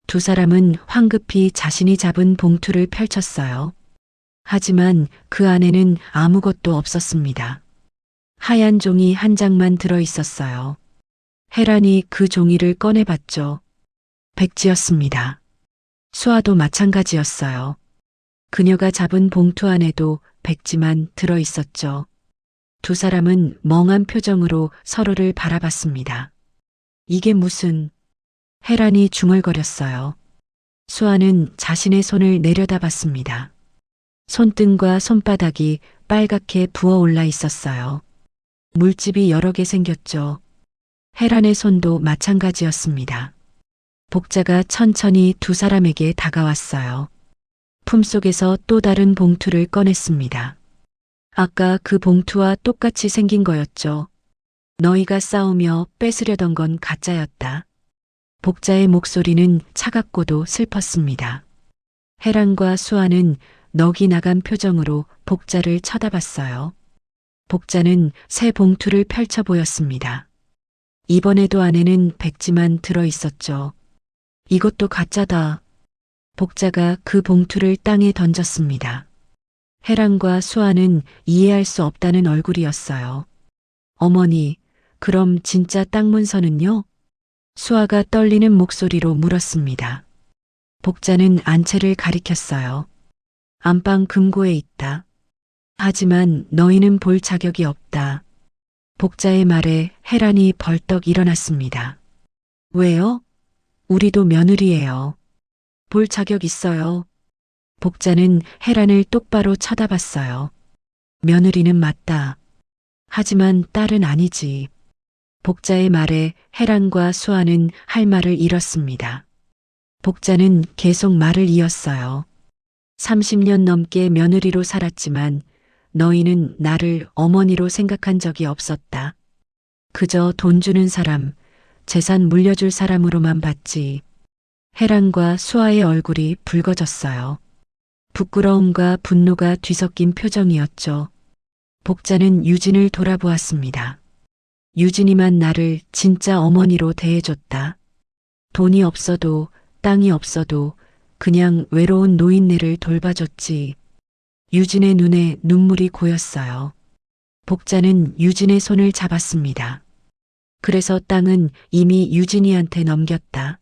두 사람은 황급히 자신이 잡은 봉투를 펼쳤어요. 하지만 그 안에는 아무것도 없었습니다. 하얀 종이 한 장만 들어 있었어요. 혜란이 그 종이를 꺼내봤죠. 백지였습니다. 수아도 마찬가지였어요. 그녀가 잡은 봉투 안에도 백지만 들어 있었죠. 두 사람은 멍한 표정으로 서로를 바라봤습니다. 이게 무슨... 혜란이 중얼거렸어요. 수아는 자신의 손을 내려다봤습니다. 손등과 손바닥이 빨갛게 부어올라 있었어요. 물집이 여러 개 생겼죠. 혜란의 손도 마찬가지였습니다. 복자가 천천히 두 사람에게 다가왔어요. 품속에서 또 다른 봉투를 꺼냈습니다. 아까 그 봉투와 똑같이 생긴 거였죠. 너희가 싸우며 뺏으려던 건 가짜였다. 복자의 목소리는 차갑고도 슬펐습니다. 혜란과 수아는 넋이 나간 표정으로 복자를 쳐다봤어요. 복자는 새 봉투를 펼쳐 보였습니다. 이번에도 안에는 백지만 들어 있었죠. 이것도 가짜다. 복자가 그 봉투를 땅에 던졌습니다. 혜란과 수아는 이해할 수 없다는 얼굴이었어요. 어머니, 그럼 진짜 땅 문서는요? 수아가 떨리는 목소리로 물었습니다. 복자는 안채를 가리켰어요. 안방 금고에 있다. 하지만 너희는 볼 자격이 없다. 복자의 말에 혜란이 벌떡 일어났습니다. 왜요? 우리도 며느리예요. 볼 자격 있어요. 복자는 혜란을 똑바로 쳐다봤어요. 며느리는 맞다. 하지만 딸은 아니지. 복자의 말에 혜란과 수아는 할 말을 잃었습니다. 복자는 계속 말을 이었어요. 30년 넘게 며느리로 살았지만 너희는 나를 어머니로 생각한 적이 없었다. 그저 돈 주는 사람, 재산 물려줄 사람으로만 봤지. 혜란과 수아의 얼굴이 붉어졌어요. 부끄러움과 분노가 뒤섞인 표정이었죠. 복자는 유진을 돌아보았습니다. 유진이만 나를 진짜 어머니로 대해줬다. 돈이 없어도 땅이 없어도 그냥 외로운 노인네를 돌봐줬지. 유진의 눈에 눈물이 고였어요. 복자는 유진의 손을 잡았습니다. 그래서 땅은 이미 유진이한테 넘겼다.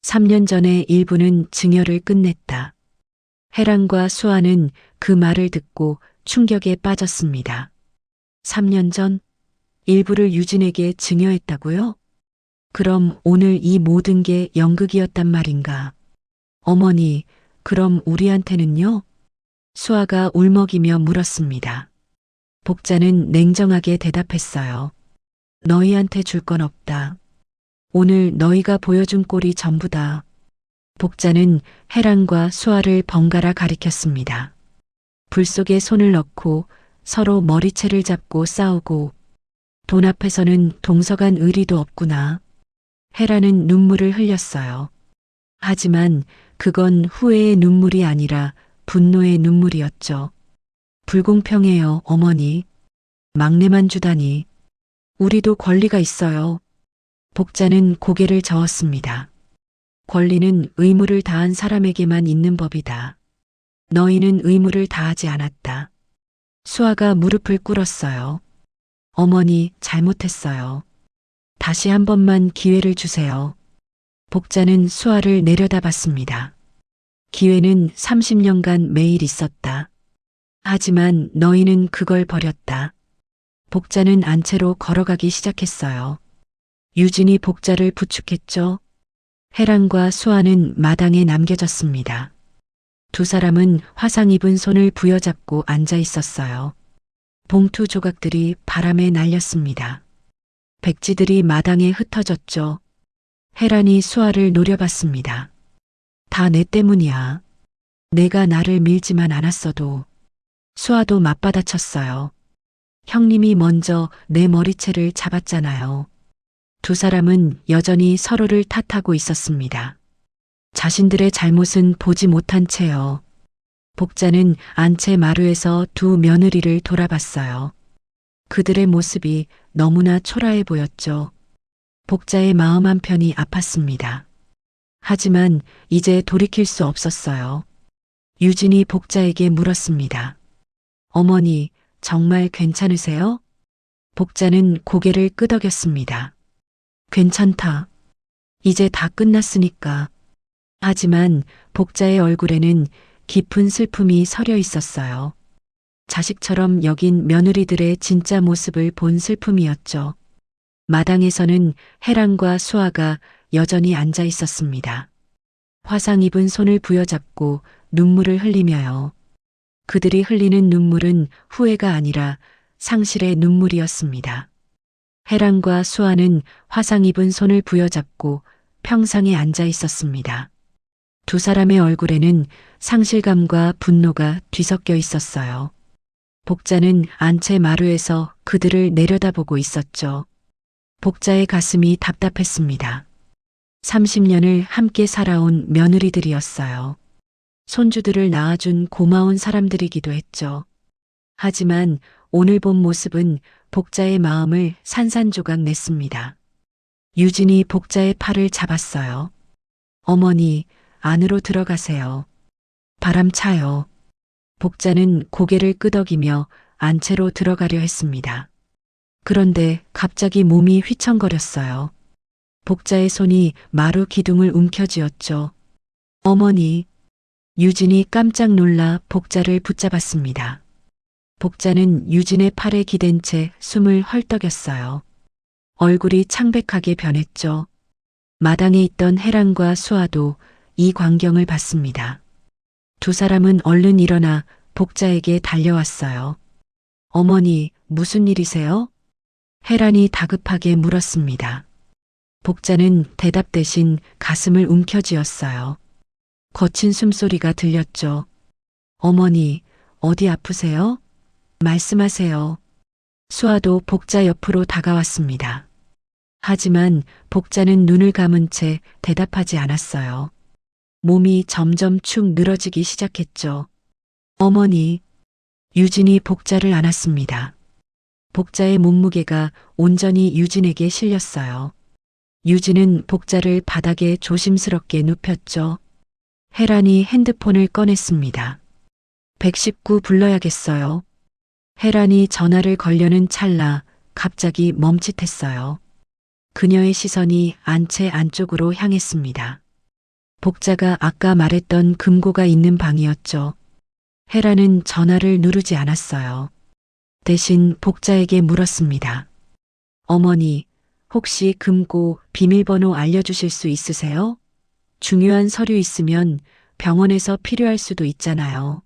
3년 전에 일부는 증여를 끝냈다. 혜란과 수아는 그 말을 듣고 충격에 빠졌습니다. 3년 전 일부를 유진에게 증여했다고요? 그럼 오늘 이 모든 게 연극이었단 말인가? 어머니, 그럼 우리한테는요? 수아가 울먹이며 물었습니다. 복자는 냉정하게 대답했어요. 너희한테 줄 건 없다. 오늘 너희가 보여준 꼴이 전부다. 복자는 혜란과 수아를 번갈아 가리켰습니다. 불 속에 손을 넣고 서로 머리채를 잡고 싸우고 돈 앞에서는 동서간 의리도 없구나. 혜란은 눈물을 흘렸어요. 하지만 그건 후회의 눈물이 아니라 분노의 눈물이었죠. 불공평해요, 어머니. 막내만 주다니. 우리도 권리가 있어요. 복자는 고개를 저었습니다. 권리는 의무를 다한 사람에게만 있는 법이다. 너희는 의무를 다하지 않았다. 수아가 무릎을 꿇었어요. 어머니, 잘못했어요. 다시 한 번만 기회를 주세요. 복자는 수아를 내려다봤습니다. 기회는 30년간 매일 있었다. 하지만 너희는 그걸 버렸다. 복자는 안채로 걸어가기 시작했어요. 유진이 복자를 부축했죠. 혜란과 수아는 마당에 남겨졌습니다. 두 사람은 화상 입은 손을 부여잡고 앉아 있었어요. 봉투 조각들이 바람에 날렸습니다. 백지들이 마당에 흩어졌죠. 혜란이 수아를 노려봤습니다. 다 내 때문이야. 내가 나를 밀지만 않았어도. 수아도 맞받아쳤어요. 형님이 먼저 내 머리채를 잡았잖아요. 두 사람은 여전히 서로를 탓하고 있었습니다. 자신들의 잘못은 보지 못한 채요. 복자는 안채 마루에서 두 며느리를 돌아봤어요. 그들의 모습이 너무나 초라해 보였죠. 복자의 마음 한편이 아팠습니다. 하지만 이제 돌이킬 수 없었어요. 유진이 복자에게 물었습니다. 어머니, 정말 괜찮으세요? 복자는 고개를 끄덕였습니다. 괜찮다. 이제 다 끝났으니까. 하지만 복자의 얼굴에는 깊은 슬픔이 서려 있었어요. 자식처럼 여긴 며느리들의 진짜 모습을 본 슬픔이었죠. 마당에서는 혜란과 수아가 여전히 앉아 있었습니다. 화상 입은 손을 부여잡고 눈물을 흘리며요. 그들이 흘리는 눈물은 후회가 아니라 상실의 눈물이었습니다. 혜란과 수아는 화상 입은 손을 부여잡고 평상에 앉아 있었습니다. 두 사람의 얼굴에는 상실감과 분노가 뒤섞여 있었어요. 복자는 안채 마루에서 그들을 내려다보고 있었죠. 복자의 가슴이 답답했습니다. 30년을 함께 살아온 며느리들이었어요. 손주들을 낳아준 고마운 사람들이기도 했죠. 하지만 오늘 본 모습은 복자의 마음을 산산조각 냈습니다. 유진이 복자의 팔을 잡았어요. 어머니, 안으로 들어가세요. 바람 차요. 복자는 고개를 끄덕이며 안채로 들어가려 했습니다. 그런데 갑자기 몸이 휘청거렸어요. 복자의 손이 마루 기둥을 움켜쥐었죠. 어머니. 유진이 깜짝 놀라 복자를 붙잡았습니다. 복자는 유진의 팔에 기댄 채 숨을 헐떡였어요. 얼굴이 창백하게 변했죠. 마당에 있던 혜란과 수아도 이 광경을 봤습니다. 두 사람은 얼른 일어나 복자에게 달려왔어요. 어머니, 무슨 일이세요? 혜란이 다급하게 물었습니다. 복자는 대답 대신 가슴을 움켜쥐었어요. 거친 숨소리가 들렸죠. 어머니, 어디 아프세요? 말씀하세요. 수아도 복자 옆으로 다가왔습니다. 하지만 복자는 눈을 감은 채 대답하지 않았어요. 몸이 점점 축 늘어지기 시작했죠. 어머니. 유진이 복자를 안았습니다. 복자의 몸무게가 온전히 유진에게 실렸어요. 유진은 복자를 바닥에 조심스럽게 눕혔죠. 혜란이 핸드폰을 꺼냈습니다. 119 불러야겠어요. 혜란이 전화를 걸려는 찰나 갑자기 멈칫했어요. 그녀의 시선이 안채 안쪽으로 향했습니다. 복자가 아까 말했던 금고가 있는 방이었죠. 혜란은 전화를 누르지 않았어요. 대신 복자에게 물었습니다. 어머니, 혹시 금고 비밀번호 알려주실 수 있으세요? 중요한 서류 있으면 병원에서 필요할 수도 있잖아요.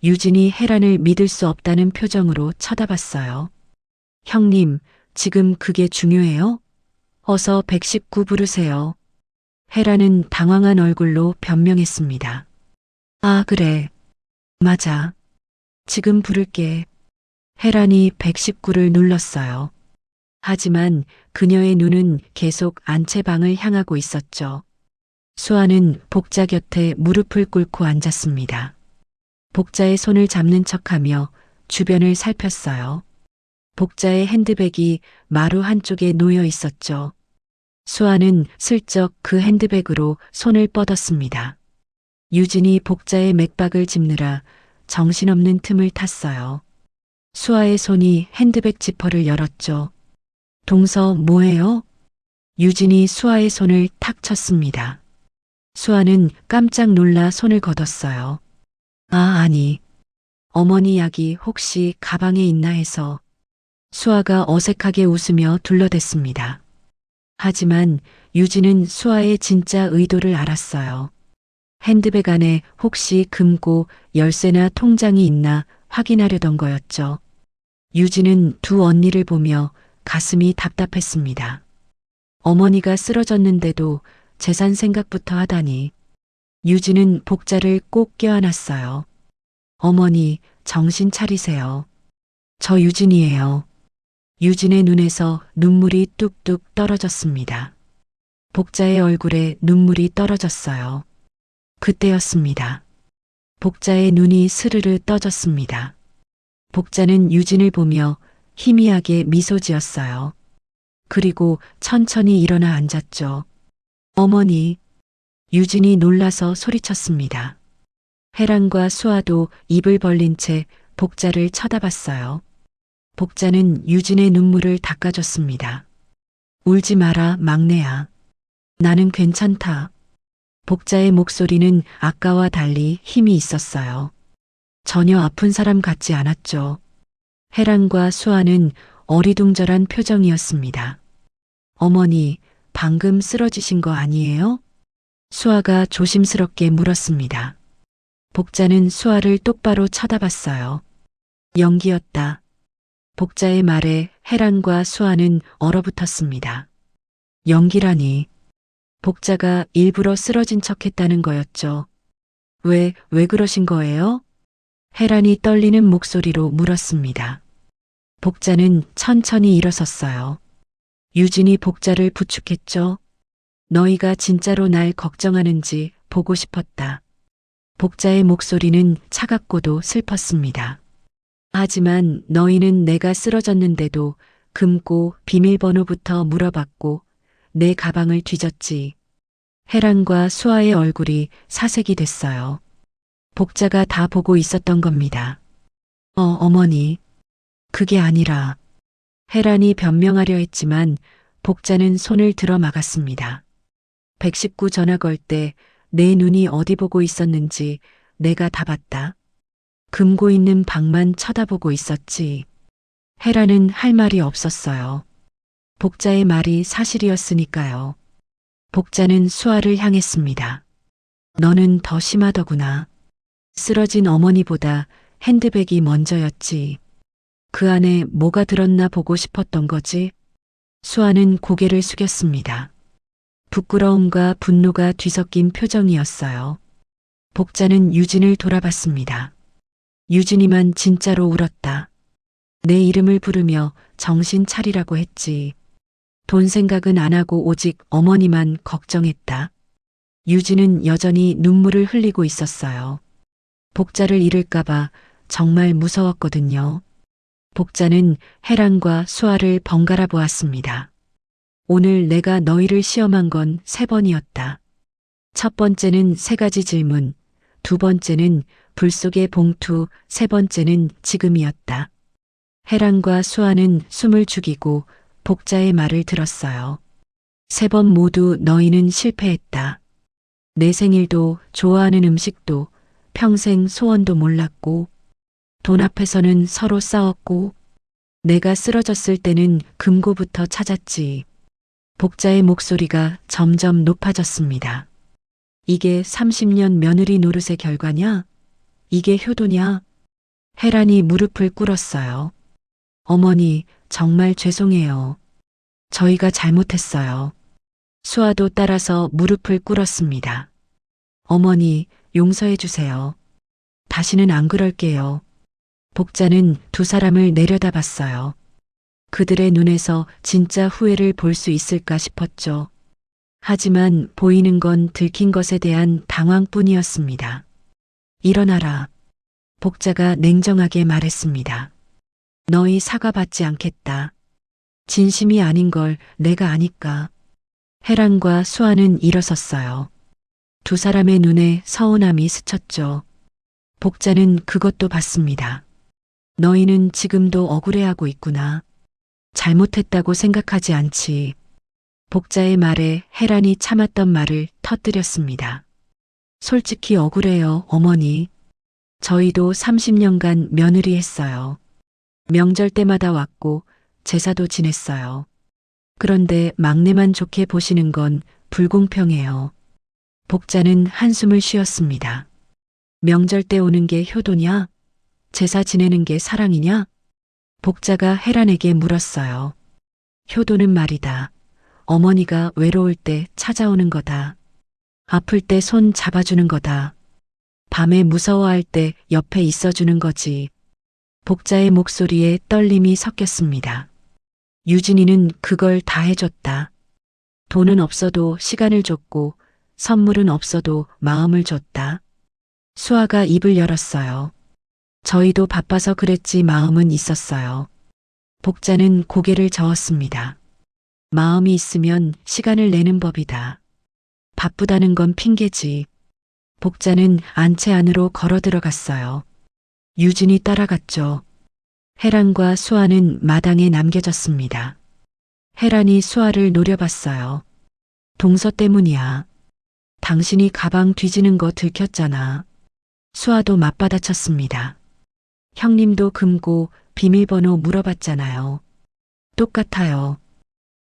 유진이 혜란을 믿을 수 없다는 표정으로 쳐다봤어요. 형님, 지금 그게 중요해요? 어서 119 부르세요. 혜란은 당황한 얼굴로 변명했습니다. 아, 그래. 맞아. 지금 부를게. 혜란이 119를 눌렀어요. 하지만 그녀의 눈은 계속 안채방을 향하고 있었죠. 수아는 복자 곁에 무릎을 꿇고 앉았습니다. 복자의 손을 잡는 척하며 주변을 살폈어요. 복자의 핸드백이 마루 한쪽에 놓여 있었죠. 수아는 슬쩍 그 핸드백으로 손을 뻗었습니다. 유진이 복자의 맥박을 짚느라 정신없는 틈을 탔어요. 수아의 손이 핸드백 지퍼를 열었죠. 동서 뭐해요? 유진이 수아의 손을 탁 쳤습니다. 수아는 깜짝 놀라 손을 걷었어요. 아, 아니. 어머니 약이 혹시 가방에 있나 해서. 수아가 어색하게 웃으며 둘러댔습니다. 하지만 유진은 수아의 진짜 의도를 알았어요. 핸드백 안에 혹시 금고, 열쇠나 통장이 있나 확인하려던 거였죠. 유진은 두 언니를 보며 가슴이 답답했습니다. 어머니가 쓰러졌는데도 재산 생각부터 하다니. 유진은 복자를 꼭 껴안았어요. 어머니, 정신 차리세요. 저 유진이에요. 유진의 눈에서 눈물이 뚝뚝 떨어졌습니다. 복자의 얼굴에 눈물이 떨어졌어요. 그때였습니다. 복자의 눈이 스르르 떠졌습니다. 복자는 유진을 보며 희미하게 미소 지었어요. 그리고 천천히 일어나 앉았죠. 어머니. 유진이 놀라서 소리쳤습니다. 혜란과 수아도 입을 벌린 채 복자를 쳐다봤어요. 복자는 유진의 눈물을 닦아줬습니다. 울지 마라, 막내야. 나는 괜찮다. 복자의 목소리는 아까와 달리 힘이 있었어요. 전혀 아픈 사람 같지 않았죠. 혜란과 수아는 어리둥절한 표정이었습니다. 어머니, 방금 쓰러지신 거 아니에요? 수아가 조심스럽게 물었습니다. 복자는 수아를 똑바로 쳐다봤어요. 연기였다. 복자의 말에 혜란과 수아는 얼어붙었습니다. 연기라니. 복자가 일부러 쓰러진 척 했다는 거였죠. 왜 그러신 거예요? 혜란이 떨리는 목소리로 물었습니다. 복자는 천천히 일어섰어요. 유진이 복자를 부축했죠. 너희가 진짜로 날 걱정하는지 보고 싶었다. 복자의 목소리는 차갑고도 슬펐습니다. 하지만 너희는 내가 쓰러졌는데도 금고 비밀번호부터 물어봤고 내 가방을 뒤졌지. 혜란과 수아의 얼굴이 사색이 됐어요. 복자가 다 보고 있었던 겁니다. 어머니. 그게 아니라. 혜란이 변명하려 했지만 복자는 손을 들어 막았습니다. 119 전화 걸 때 내 눈이 어디 보고 있었는지 내가 다 봤다. 금고 있는 방만 쳐다보고 있었지. 혜란은 할 말이 없었어요. 복자의 말이 사실이었으니까요. 복자는 수아를 향했습니다. 너는 더 심하더구나. 쓰러진 어머니보다 핸드백이 먼저였지. 그 안에 뭐가 들었나 보고 싶었던 거지. 수아는 고개를 숙였습니다. 부끄러움과 분노가 뒤섞인 표정이었어요. 복자는 유진을 돌아봤습니다. 유진이만 진짜로 울었다. 내 이름을 부르며 정신 차리라고 했지. 돈 생각은 안 하고 오직 어머니만 걱정했다. 유진은 여전히 눈물을 흘리고 있었어요. 복자를 잃을까봐 정말 무서웠거든요. 복자는 혜란과 수아를 번갈아 보았습니다. 오늘 내가 너희를 시험한 건 3번이었다. 첫 번째는 3가지 질문, 두 번째는 불 속의 봉투, 세 번째는 지금이었다. 혜란과 수아는 숨을 죽이고 복자의 말을 들었어요. 3번 모두 너희는 실패했다. 내 생일도 좋아하는 음식도 평생 소원도 몰랐고 돈 앞에서는 서로 싸웠고 내가 쓰러졌을 때는 금고부터 찾았지. 복자의 목소리가 점점 높아졌습니다. 이게 30년 며느리 노릇의 결과냐? 이게 효도냐? 혜란이 무릎을 꿇었어요. 어머니, 정말 죄송해요. 저희가 잘못했어요. 수아도 따라서 무릎을 꿇었습니다. 어머니, 용서해 주세요. 다시는 안 그럴게요. 복자는 두 사람을 내려다봤어요. 그들의 눈에서 진짜 후회를 볼 수 있을까 싶었죠. 하지만 보이는 건 들킨 것에 대한 당황뿐이었습니다. 일어나라. 복자가 냉정하게 말했습니다. 너희 사과받지 않겠다. 진심이 아닌 걸 내가 아니까. 혜란과 수아는 일어섰어요. 두 사람의 눈에 서운함이 스쳤죠. 복자는 그것도 봤습니다. 너희는 지금도 억울해하고 있구나. 잘못했다고 생각하지 않지. 복자의 말에 혜란이 참았던 말을 터뜨렸습니다. 솔직히 억울해요, 어머니. 저희도 30년간 며느리 했어요. 명절 때마다 왔고 제사도 지냈어요. 그런데 막내만 좋게 보시는 건 불공평해요. 복자는 한숨을 쉬었습니다. 명절 때 오는 게 효도냐? 제사 지내는 게 사랑이냐? 복자가 혜란에게 물었어요. 효도는 말이다. 어머니가 외로울 때 찾아오는 거다. 아플 때 손 잡아주는 거다. 밤에 무서워할 때 옆에 있어주는 거지. 복자의 목소리에 떨림이 섞였습니다. 유진이는 그걸 다 해줬다. 돈은 없어도 시간을 줬고 선물은 없어도 마음을 줬다. 수아가 입을 열었어요. 저희도 바빠서 그랬지 마음은 있었어요. 복자는 고개를 저었습니다. 마음이 있으면 시간을 내는 법이다. 바쁘다는 건 핑계지. 복자는 안채 안으로 걸어 들어갔어요. 유진이 따라갔죠. 혜란과 수아는 마당에 남겨졌습니다. 혜란이 수아를 노려봤어요. 동서 때문이야. 당신이 가방 뒤지는 거 들켰잖아. 수아도 맞받아쳤습니다. 형님도 금고 비밀번호 물어봤잖아요. 똑같아요.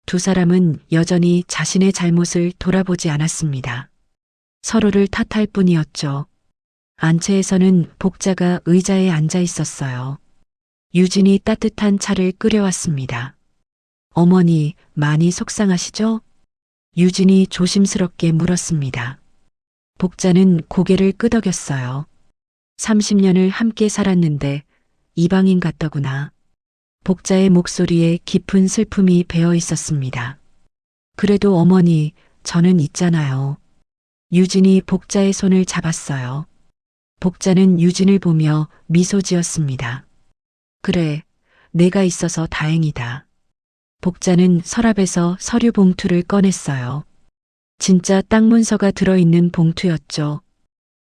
두 사람은 여전히 자신의 잘못을 돌아보지 않았습니다. 서로를 탓할 뿐이었죠. 안채에서는 복자가 의자에 앉아 있었어요. 유진이 따뜻한 차를 끓여왔습니다. 어머니, 많이 속상하시죠? 유진이 조심스럽게 물었습니다. 복자는 고개를 끄덕였어요. 30년을 함께 살았는데 이방인 같더구나. 복자의 목소리에 깊은 슬픔이 배어 있었습니다. 그래도 어머니, 저는 있잖아요. 유진이 복자의 손을 잡았어요. 복자는 유진을 보며 미소 지었습니다. 그래, 내가 있어서 다행이다. 복자는 서랍에서 서류 봉투를 꺼냈어요. 진짜 땅 문서가 들어있는 봉투였죠.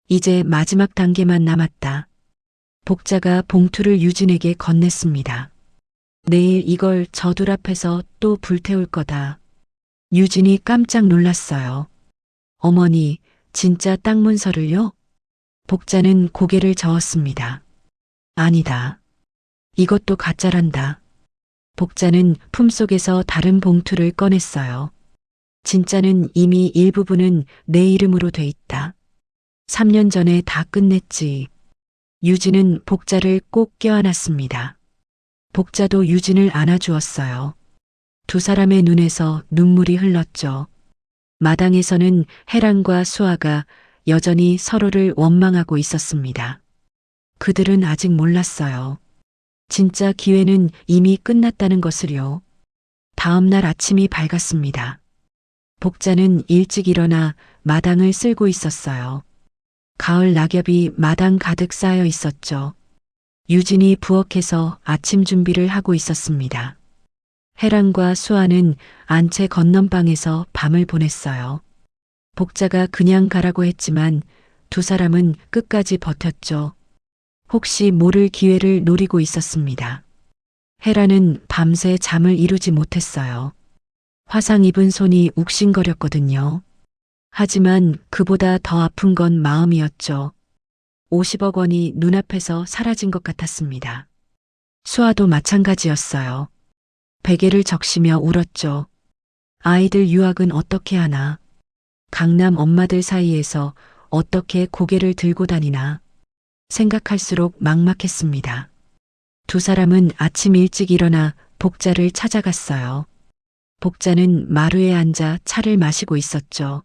이제 마지막 단계만 남았다. 복자가 봉투를 유진에게 건넸습니다. 내일 이걸 저둘 앞에서 또 불태울 거다. 유진이 깜짝 놀랐어요. 어머니, 진짜 땅 문서를요? 복자는 고개를 저었습니다. 아니다. 이것도 가짜란다. 복자는 품속에서 다른 봉투를 꺼냈어요. 진짜는 이미 일부분은 내 이름으로 돼 있다. 3년 전에 다 끝냈지. 유진은 복자를 꼭 껴안았습니다. 복자도 유진을 안아주었어요. 두 사람의 눈에서 눈물이 흘렀죠. 마당에서는 혜란과 수아가 여전히 서로를 원망하고 있었습니다. 그들은 아직 몰랐어요. 진짜 기회는 이미 끝났다는 것을요. 다음 날 아침이 밝았습니다. 복자는 일찍 일어나 마당을 쓸고 있었어요. 가을 낙엽이 마당 가득 쌓여 있었죠. 유진이 부엌에서 아침 준비를 하고 있었습니다. 혜란과 수아는 안채 건넌방에서 밤을 보냈어요. 복자가 그냥 가라고 했지만 두 사람은 끝까지 버텼죠. 혹시 모를 기회를 노리고 있었습니다. 혜란은 밤새 잠을 이루지 못했어요. 화상 입은 손이 욱신거렸거든요. 하지만 그보다 더 아픈 건 마음이었죠. 50억 원이 눈앞에서 사라진 것 같았습니다. 수아도 마찬가지였어요. 베개를 적시며 울었죠. 아이들 유학은 어떻게 하나? 강남 엄마들 사이에서 어떻게 고개를 들고 다니나? 생각할수록 막막했습니다. 두 사람은 아침 일찍 일어나 복자를 찾아갔어요. 복자는 마루에 앉아 차를 마시고 있었죠.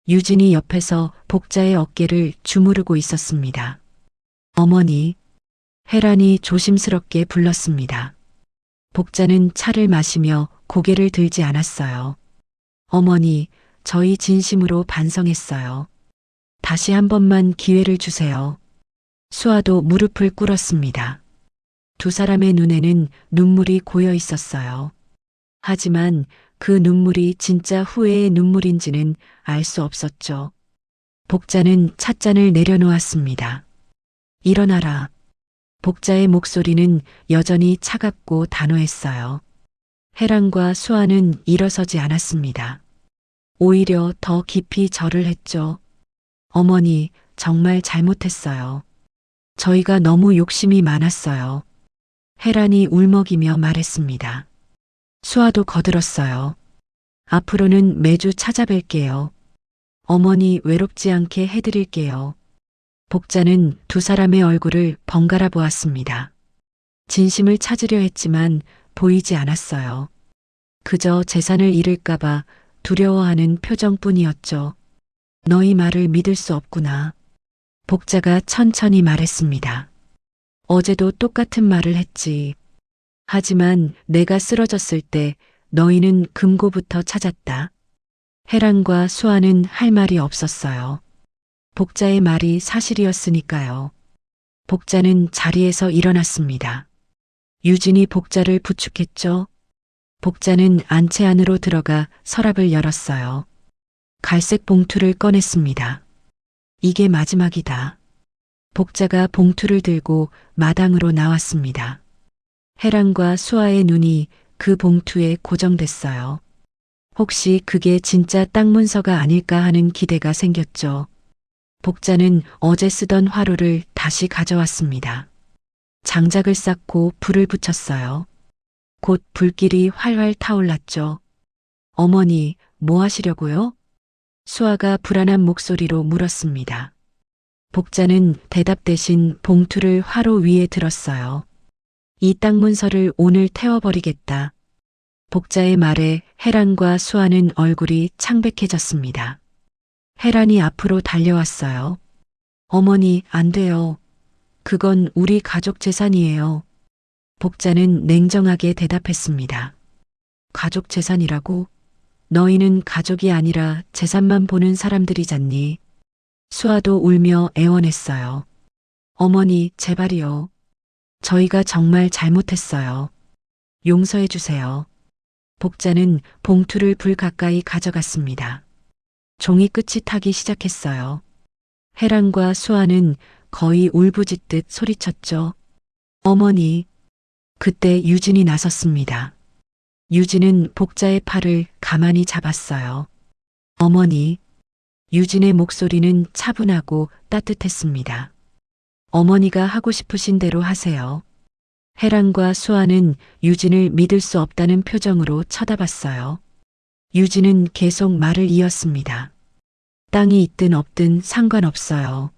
유진이 옆에서 복자의 어깨를 주무르고 있었습니다. 어머니, 혜란이 조심스럽게 불렀습니다. 복자는 차를 마시며 고개를 들지 않았어요. 어머니, 저희 진심으로 반성했어요. 다시 한 번만 기회를 주세요. 수아도 무릎을 꿇었습니다. 두 사람의 눈에는 눈물이 고여 있었어요. 하지만 그 눈물이 진짜 후회의 눈물인지는 알 수 없었죠. 복자는 찻잔을 내려놓았습니다. 일어나라. 복자의 목소리는 여전히 차갑고 단호했어요. 혜란과 수아는 일어서지 않았습니다. 오히려 더 깊이 절을 했죠. 어머니, 정말 잘못했어요. 저희가 너무 욕심이 많았어요. 혜란이 울먹이며 말했습니다. 수아도 거들었어요. 앞으로는 매주 찾아뵐게요. 어머니 외롭지 않게 해드릴게요. 복자는 두 사람의 얼굴을 번갈아 보았습니다. 진심을 찾으려 했지만 보이지 않았어요. 그저 재산을 잃을까봐 두려워하는 표정뿐이었죠. 너희 말을 믿을 수 없구나. 복자가 천천히 말했습니다. 어제도 똑같은 말을 했지. 하지만 내가 쓰러졌을 때 너희는 금고부터 찾았다. 혜란과 수아는 할 말이 없었어요. 복자의 말이 사실이었으니까요. 복자는 자리에서 일어났습니다. 유진이 복자를 부축했죠. 복자는 안채 안으로 들어가 서랍을 열었어요. 갈색 봉투를 꺼냈습니다. 이게 마지막이다. 복자가 봉투를 들고 마당으로 나왔습니다. 혜란과 수아의 눈이 그 봉투에 고정됐어요. 혹시 그게 진짜 땅 문서가 아닐까 하는 기대가 생겼죠. 복자는 어제 쓰던 화로를 다시 가져왔습니다. 장작을 쌓고 불을 붙였어요. 곧 불길이 활활 타올랐죠. 어머니, 뭐 하시려고요? 수아가 불안한 목소리로 물었습니다. 복자는 대답 대신 봉투를 화로 위에 들었어요. 이 땅 문서를 오늘 태워버리겠다. 복자의 말에 혜란과 수아는 얼굴이 창백해졌습니다. 혜란이 앞으로 달려왔어요. 어머니, 안 돼요. 그건 우리 가족 재산이에요. 복자는 냉정하게 대답했습니다. 가족 재산이라고? 너희는 가족이 아니라 재산만 보는 사람들이잖니. 수아도 울며 애원했어요. 어머니, 제발이요. 저희가 정말 잘못했어요. 용서해 주세요. 복자는 봉투를 불 가까이 가져갔습니다. 종이 끝이 타기 시작했어요. 혜란과 수아는 거의 울부짖듯 소리쳤죠. 어머니. 그때 유진이 나섰습니다. 유진은 복자의 팔을 가만히 잡았어요. 어머니. 유진의 목소리는 차분하고 따뜻했습니다. 어머니가 하고 싶으신 대로 하세요. 혜란과 수아는 유진을 믿을 수 없다는 표정으로 쳐다봤어요. 유진은 계속 말을 이었습니다. 땅이 있든 없든 상관없어요.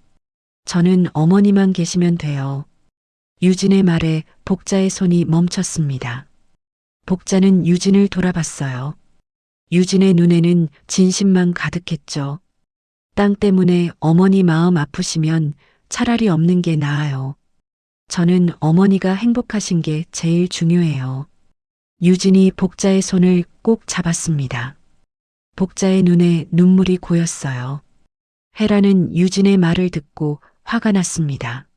저는 어머니만 계시면 돼요. 유진의 말에 복자의 손이 멈췄습니다. 복자는 유진을 돌아봤어요. 유진의 눈에는 진심만 가득했죠. 땅 때문에 어머니 마음 아프시면 차라리 없는 게 나아요. 저는 어머니가 행복하신 게 제일 중요해요. 유진이 복자의 손을 꼭 잡았습니다. 복자의 눈에 눈물이 고였어요. 혜란은 유진의 말을 듣고 화가 났습니다.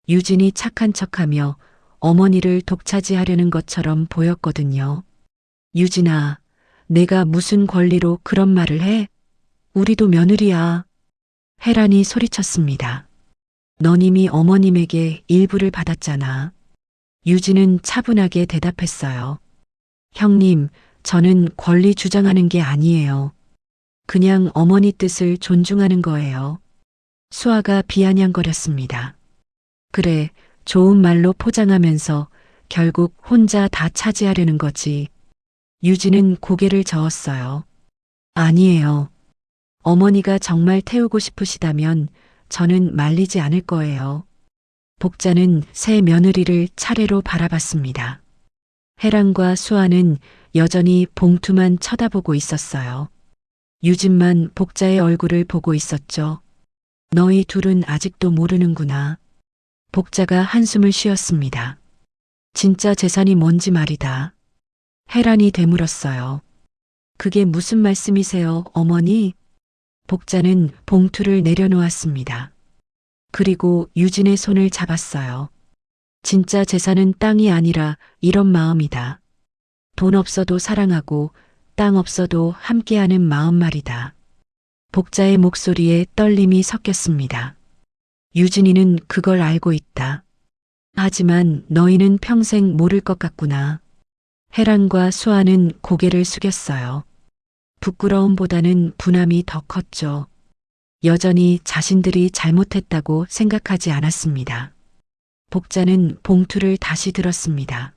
유진이 착한 척하며 어머니를 독차지하려는 것처럼 보였거든요. 유진아, 내가 무슨 권리로 그런 말을 해? 우리도 며느리야. 혜란이 소리쳤습니다. 넌 이미 어머님에게 일부를 받았잖아. 유진은 차분하게 대답했어요. 형님, 저는 권리 주장하는 게 아니에요. 그냥 어머니 뜻을 존중하는 거예요. 수아가 비아냥거렸습니다. 그래, 좋은 말로 포장하면서 결국 혼자 다 차지하려는 거지. 유진은 고개를 저었어요. 아니에요. 어머니가 정말 태우고 싶으시다면 저는 말리지 않을 거예요. 복자는 새 며느리를 차례로 바라봤습니다. 혜란과 수아는 여전히 봉투만 쳐다보고 있었어요. 유진만 복자의 얼굴을 보고 있었죠. 너희 둘은 아직도 모르는구나. 복자가 한숨을 쉬었습니다. 진짜 재산이 뭔지 말이다. 혜란이 되물었어요. 그게 무슨 말씀이세요, 어머니? 복자는 봉투를 내려놓았습니다. 그리고 유진의 손을 잡았어요. 진짜 재산은 땅이 아니라 이런 마음이다. 돈 없어도 사랑하고 땅 없어도 함께하는 마음 말이다. 복자의 목소리에 떨림이 섞였습니다. 유진이는 그걸 알고 있다. 하지만 너희는 평생 모를 것 같구나. 혜란과 수아는 고개를 숙였어요. 부끄러움보다는 분함이 더 컸죠. 여전히 자신들이 잘못했다고 생각하지 않았습니다. 복자는 봉투를 다시 들었습니다.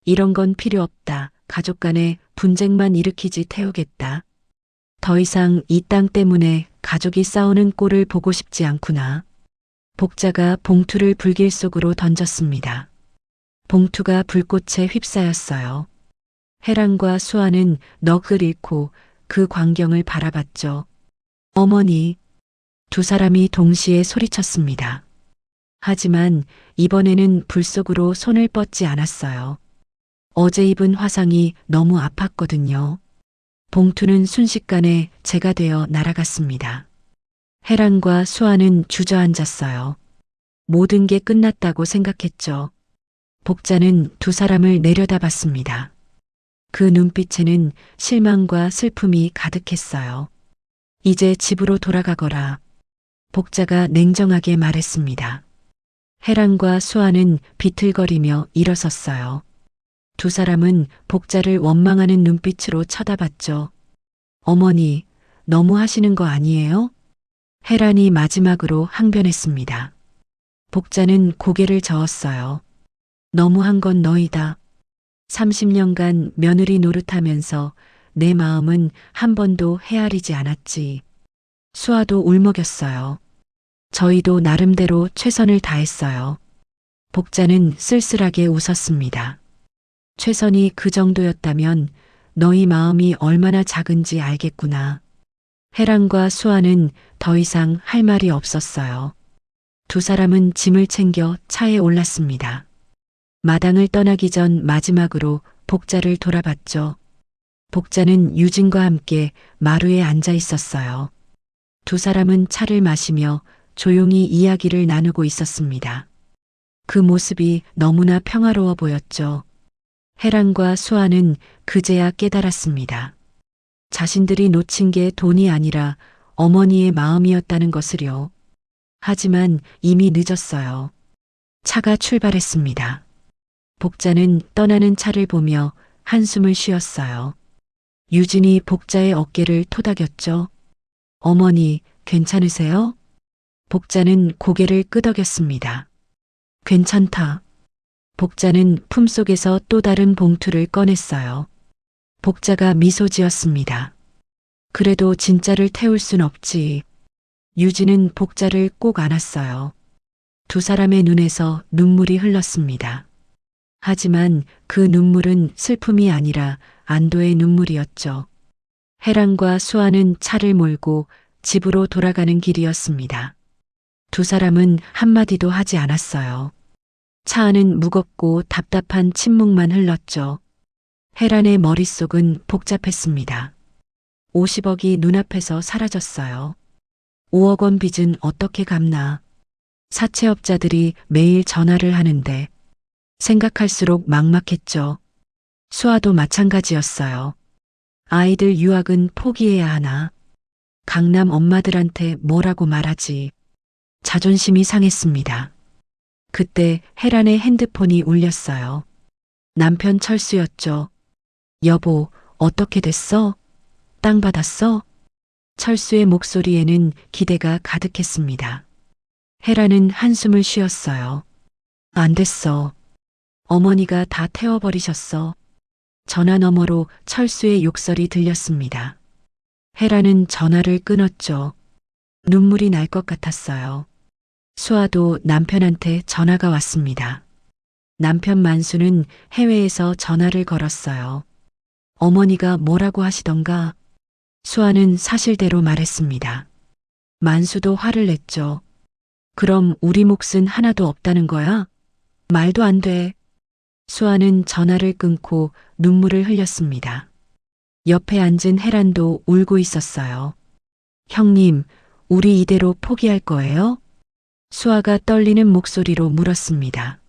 이런 건 필요 없다. 가족 간에 분쟁만 일으키지 태우겠다. 더 이상 이 땅 때문에 가족이 싸우는 꼴을 보고 싶지 않구나. 복자가 봉투를 불길 속으로 던졌습니다. 봉투가 불꽃에 휩싸였어요. 혜란과 수아는 넋을 잃고 그 광경을 바라봤죠. 어머니. 두 사람이 동시에 소리쳤습니다. 하지만 이번에는 불 속으로 손을 뻗지 않았어요. 어제 입은 화상이 너무 아팠거든요. 봉투는 순식간에 재가 되어 날아갔습니다. 혜란과 수아는 주저앉았어요. 모든 게 끝났다고 생각했죠. 복자는 두 사람을 내려다봤습니다. 그 눈빛에는 실망과 슬픔이 가득했어요. 이제 집으로 돌아가거라. 복자가 냉정하게 말했습니다. 해란과 수아는 비틀거리며 일어섰어요. 두 사람은 복자를 원망하는 눈빛으로 쳐다봤죠. 어머니, 너무 하시는 거 아니에요? 해란이 마지막으로 항변했습니다. 복자는 고개를 저었어요. 너무한 건 너희다. 30년간 며느리 노릇하면서 내 마음은 한 번도 헤아리지 않았지. 수아도 울먹였어요. 저희도 나름대로 최선을 다했어요. 복자는 쓸쓸하게 웃었습니다. 최선이 그 정도였다면 너희 마음이 얼마나 작은지 알겠구나. 해란과 수아는 더 이상 할 말이 없었어요. 두 사람은 짐을 챙겨 차에 올랐습니다. 마당을 떠나기 전 마지막으로 복자를 돌아봤죠. 복자는 유진과 함께 마루에 앉아 있었어요. 두 사람은 차를 마시며 조용히 이야기를 나누고 있었습니다. 그 모습이 너무나 평화로워 보였죠. 해란과 수아는 그제야 깨달았습니다. 자신들이 놓친 게 돈이 아니라 어머니의 마음이었다는 것을요. 하지만 이미 늦었어요. 차가 출발했습니다. 복자는 떠나는 차를 보며 한숨을 쉬었어요. 유진이 복자의 어깨를 토닥였죠. 어머니, 괜찮으세요? 복자는 고개를 끄덕였습니다. 괜찮다. 복자는 품속에서 또 다른 봉투를 꺼냈어요. 복자가 미소 지었습니다. 그래도 진짜를 태울 순 없지. 유진은 복자를 꼭 안았어요. 두 사람의 눈에서 눈물이 흘렀습니다. 하지만 그 눈물은 슬픔이 아니라 안도의 눈물이었죠. 해란과 수아는 차를 몰고 집으로 돌아가는 길이었습니다. 두 사람은 한마디도 하지 않았어요. 차 안은 무겁고 답답한 침묵만 흘렀죠. 해란의 머릿속은 복잡했습니다. 50억이 눈앞에서 사라졌어요. 5억 원 빚은 어떻게 갚나. 사채업자들이 매일 전화를 하는데 생각할수록 막막했죠. 수아도 마찬가지였어요. 아이들 유학은 포기해야 하나. 강남 엄마들한테 뭐라고 말하지. 자존심이 상했습니다. 그때 해란의 핸드폰이 울렸어요. 남편 철수였죠. 여보, 어떻게 됐어? 땅 받았어? 철수의 목소리에는 기대가 가득했습니다. 해란은 한숨을 쉬었어요. 안 됐어. 어머니가 다 태워버리셨어. 전화 너머로 철수의 욕설이 들렸습니다. 해란은 전화를 끊었죠. 눈물이 날 것 같았어요. 수아도 남편한테 전화가 왔습니다. 남편 만수는 해외에서 전화를 걸었어요. 어머니가 뭐라고 하시던가. 수아는 사실대로 말했습니다. 만수도 화를 냈죠. 그럼 우리 몫은 하나도 없다는 거야? 말도 안 돼. 수아는 전화를 끊고 눈물을 흘렸습니다. 옆에 앉은 해란도 울고 있었어요. 형님, 우리 이대로 포기할 거예요? 수아가 떨리는 목소리로 물었습니다.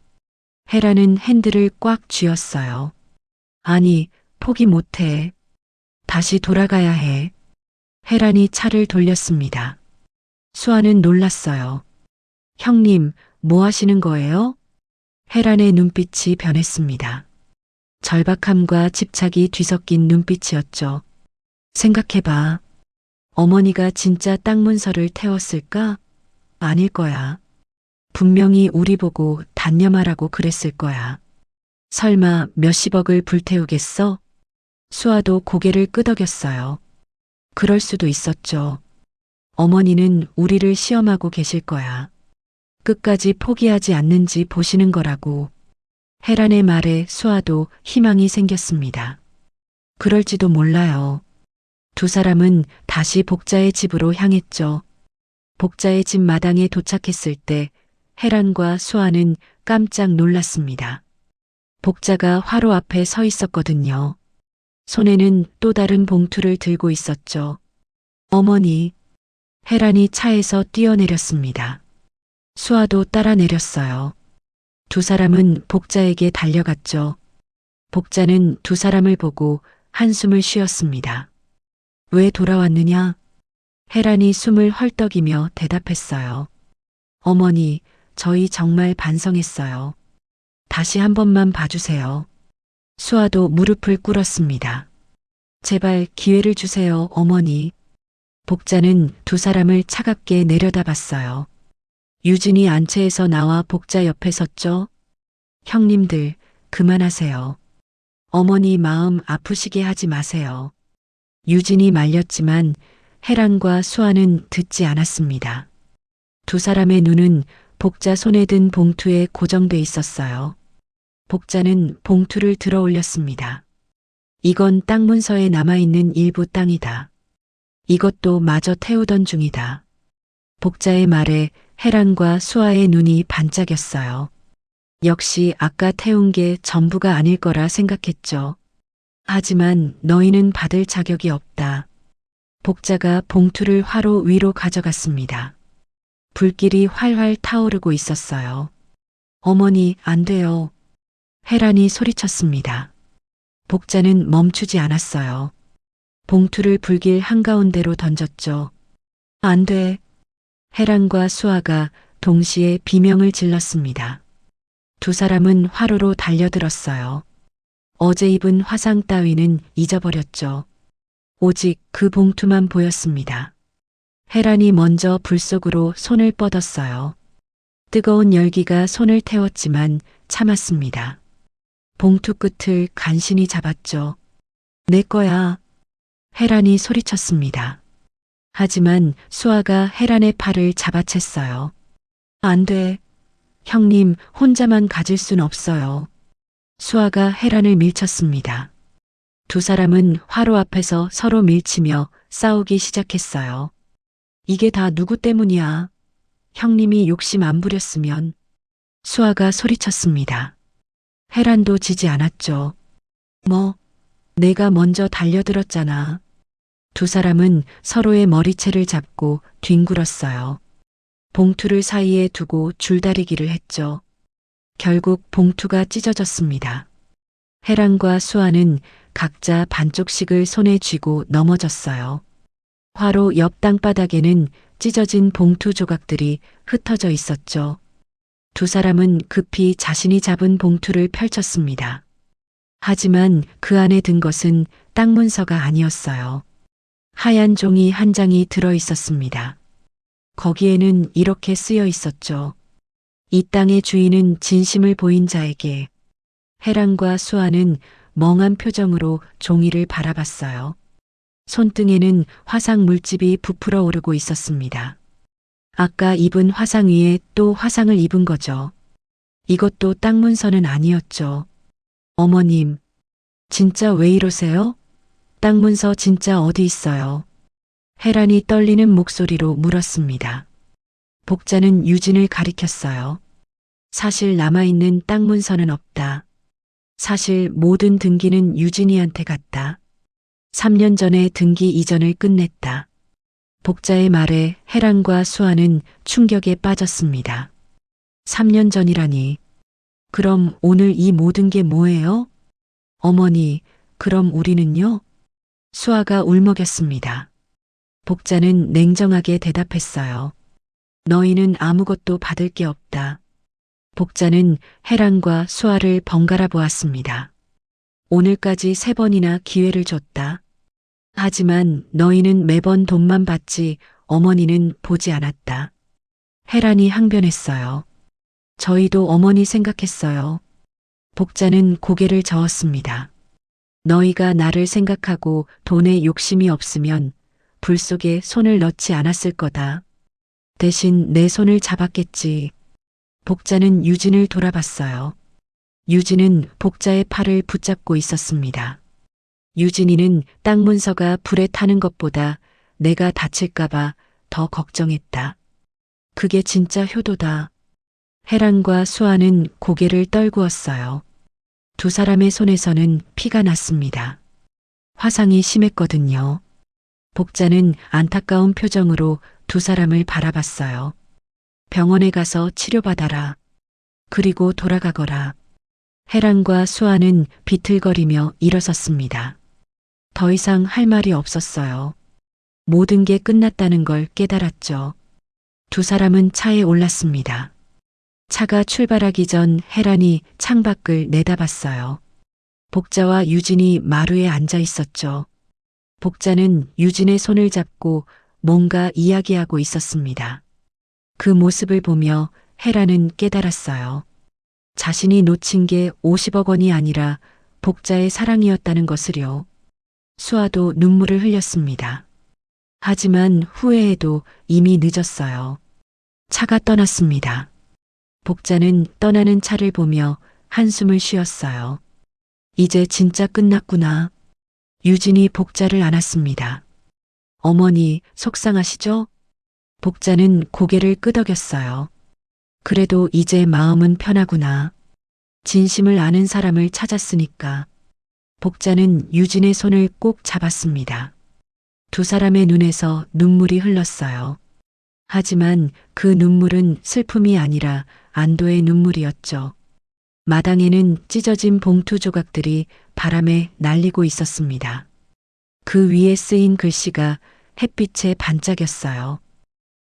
해란은 핸들을 꽉 쥐었어요. 아니, 포기 못해. 다시 돌아가야 해. 해란이 차를 돌렸습니다. 수아는 놀랐어요. 형님, 뭐 하시는 거예요? 해란의 눈빛이 변했습니다. 절박함과 집착이 뒤섞인 눈빛이었죠. 생각해봐. 어머니가 진짜 땅 문서를 태웠을까? 아닐 거야. 분명히 우리 보고 단념하라고 그랬을 거야. 설마 몇십억을 불태우겠어? 수아도 고개를 끄덕였어요. 그럴 수도 있었죠. 어머니는 우리를 시험하고 계실 거야. 끝까지 포기하지 않는지 보시는 거라고. 해란의 말에 수아도 희망이 생겼습니다. 그럴지도 몰라요. 두 사람은 다시 복자의 집으로 향했죠. 복자의 집 마당에 도착했을 때 해란과 수아는 깜짝 놀랐습니다. 복자가 화로 앞에 서 있었거든요. 손에는 또 다른 봉투를 들고 있었죠. 어머니. 해란이 차에서 뛰어내렸습니다. 수아도 따라 내렸어요. 두 사람은 복자에게 달려갔죠. 복자는 두 사람을 보고 한숨을 쉬었습니다. 왜 돌아왔느냐? 혜란이 숨을 헐떡이며 대답했어요. 어머니, 저희 정말 반성했어요. 다시 한 번만 봐주세요. 수아도 무릎을 꿇었습니다. 제발 기회를 주세요, 어머니. 복자는 두 사람을 차갑게 내려다봤어요. 유진이 안채에서 나와 복자 옆에 섰죠. 형님들, 그만하세요. 어머니 마음 아프시게 하지 마세요. 유진이 말렸지만 혜란과 수아는 듣지 않았습니다. 두 사람의 눈은 복자 손에 든 봉투에 고정돼 있었어요. 복자는 봉투를 들어 올렸습니다. 이건 땅 문서에 남아있는 일부 땅이다. 이것도 마저 태우던 중이다. 복자의 말에 혜란과 수아의 눈이 반짝였어요. 역시 아까 태운 게 전부가 아닐 거라 생각했죠. 하지만 너희는 받을 자격이 없다. 복자가 봉투를 화로 위로 가져갔습니다. 불길이 활활 타오르고 있었어요. 어머니, 안 돼요. 혜란이 소리쳤습니다. 복자는 멈추지 않았어요. 봉투를 불길 한가운데로 던졌죠. 안 돼. 혜란과 수아가 동시에 비명을 질렀습니다. 두 사람은 화로로 달려들었어요. 어제 입은 화상 따위는 잊어버렸죠. 오직 그 봉투만 보였습니다. 혜란이 먼저 불 속으로 손을 뻗었어요. 뜨거운 열기가 손을 태웠지만 참았습니다. 봉투 끝을 간신히 잡았죠. 내 거야. 혜란이 소리쳤습니다. 하지만 수아가 혜란의 팔을 잡아챘어요. 안 돼. 형님, 혼자만 가질 순 없어요. 수아가 혜란을 밀쳤습니다. 두 사람은 화로 앞에서 서로 밀치며 싸우기 시작했어요. 이게 다 누구 때문이야? 형님이 욕심 안 부렸으면. 수아가 소리쳤습니다. 혜란도 지지 않았죠. 뭐, 내가 먼저 달려들었잖아. 두 사람은 서로의 머리채를 잡고 뒹굴었어요. 봉투를 사이에 두고 줄다리기를 했죠. 결국 봉투가 찢어졌습니다. 혜란과 수아는 각자 반쪽씩을 손에 쥐고 넘어졌어요. 화로 옆 땅바닥에는 찢어진 봉투 조각들이 흩어져 있었죠. 두 사람은 급히 자신이 잡은 봉투를 펼쳤습니다. 하지만 그 안에 든 것은 땅 문서가 아니었어요. 하얀 종이 한 장이 들어 있었습니다. 거기에는 이렇게 쓰여 있었죠. 이 땅의 주인은 진심을 보인 자에게. 혜란과 수아는 멍한 표정으로 종이를 바라봤어요. 손등에는 화상 물집이 부풀어 오르고 있었습니다. 아까 입은 화상 위에 또 화상을 입은 거죠. 이것도 땅 문서는 아니었죠. 어머님, 진짜 왜 이러세요? 땅 문서 진짜 어디 있어요? 혜란이 떨리는 목소리로 물었습니다. 복자는 유진을 가리켰어요. 사실 남아있는 땅 문서는 없다. 사실 모든 등기는 유진이한테 갔다. 3년 전에 등기 이전을 끝냈다. 복자의 말에 혜란과 수아는 충격에 빠졌습니다. 3년 전이라니. 그럼 오늘 이 모든 게 뭐예요? 어머니, 그럼 우리는요? 수아가 울먹였습니다. 복자는 냉정하게 대답했어요. 너희는 아무것도 받을 게 없다. 복자는 혜란과 수아를 번갈아 보았습니다. 오늘까지 3번이나 기회를 줬다. 하지만 너희는 매번 돈만 받지 어머니는 보지 않았다. 혜란이 항변했어요. 저희도 어머니 생각했어요. 복자는 고개를 저었습니다. 너희가 나를 생각하고 돈에 욕심이 없으면 불 속에 손을 넣지 않았을 거다. 대신 내 손을 잡았겠지. 복자는 유진을 돌아봤어요. 유진은 복자의 팔을 붙잡고 있었습니다. 유진이는 땅 문서가 불에 타는 것보다 내가 다칠까봐 더 걱정했다. 그게 진짜 효도다. 혜란과 수아는 고개를 떨구었어요. 두 사람의 손에서는 피가 났습니다. 화상이 심했거든요. 복자는 안타까운 표정으로 두 사람을 바라봤어요. 병원에 가서 치료받아라. 그리고 돌아가거라. 혜란과 수아는 비틀거리며 일어섰습니다. 더 이상 할 말이 없었어요. 모든 게 끝났다는 걸 깨달았죠. 두 사람은 차에 올랐습니다. 차가 출발하기 전 혜란이 창밖을 내다봤어요. 복자와 유진이 마루에 앉아 있었죠. 복자는 유진의 손을 잡고 뭔가 이야기하고 있었습니다. 그 모습을 보며 혜란은 깨달았어요. 자신이 놓친 게 50억 원이 아니라 복자의 사랑이었다는 것을요. 수아도 눈물을 흘렸습니다. 하지만 후회해도 이미 늦었어요. 차가 떠났습니다. 복자는 떠나는 차를 보며 한숨을 쉬었어요. 이제 진짜 끝났구나. 유진이 복자를 안았습니다. 어머니, 속상하시죠? 복자는 고개를 끄덕였어요. 그래도 이제 마음은 편하구나. 진심을 아는 사람을 찾았으니까. 복자는 유진의 손을 꼭 잡았습니다. 두 사람의 눈에서 눈물이 흘렀어요. 하지만 그 눈물은 슬픔이 아니라 안도의 눈물이었죠. 마당에는 찢어진 봉투 조각들이 바람에 날리고 있었습니다. 그 위에 쓰인 글씨가 햇빛에 반짝였어요.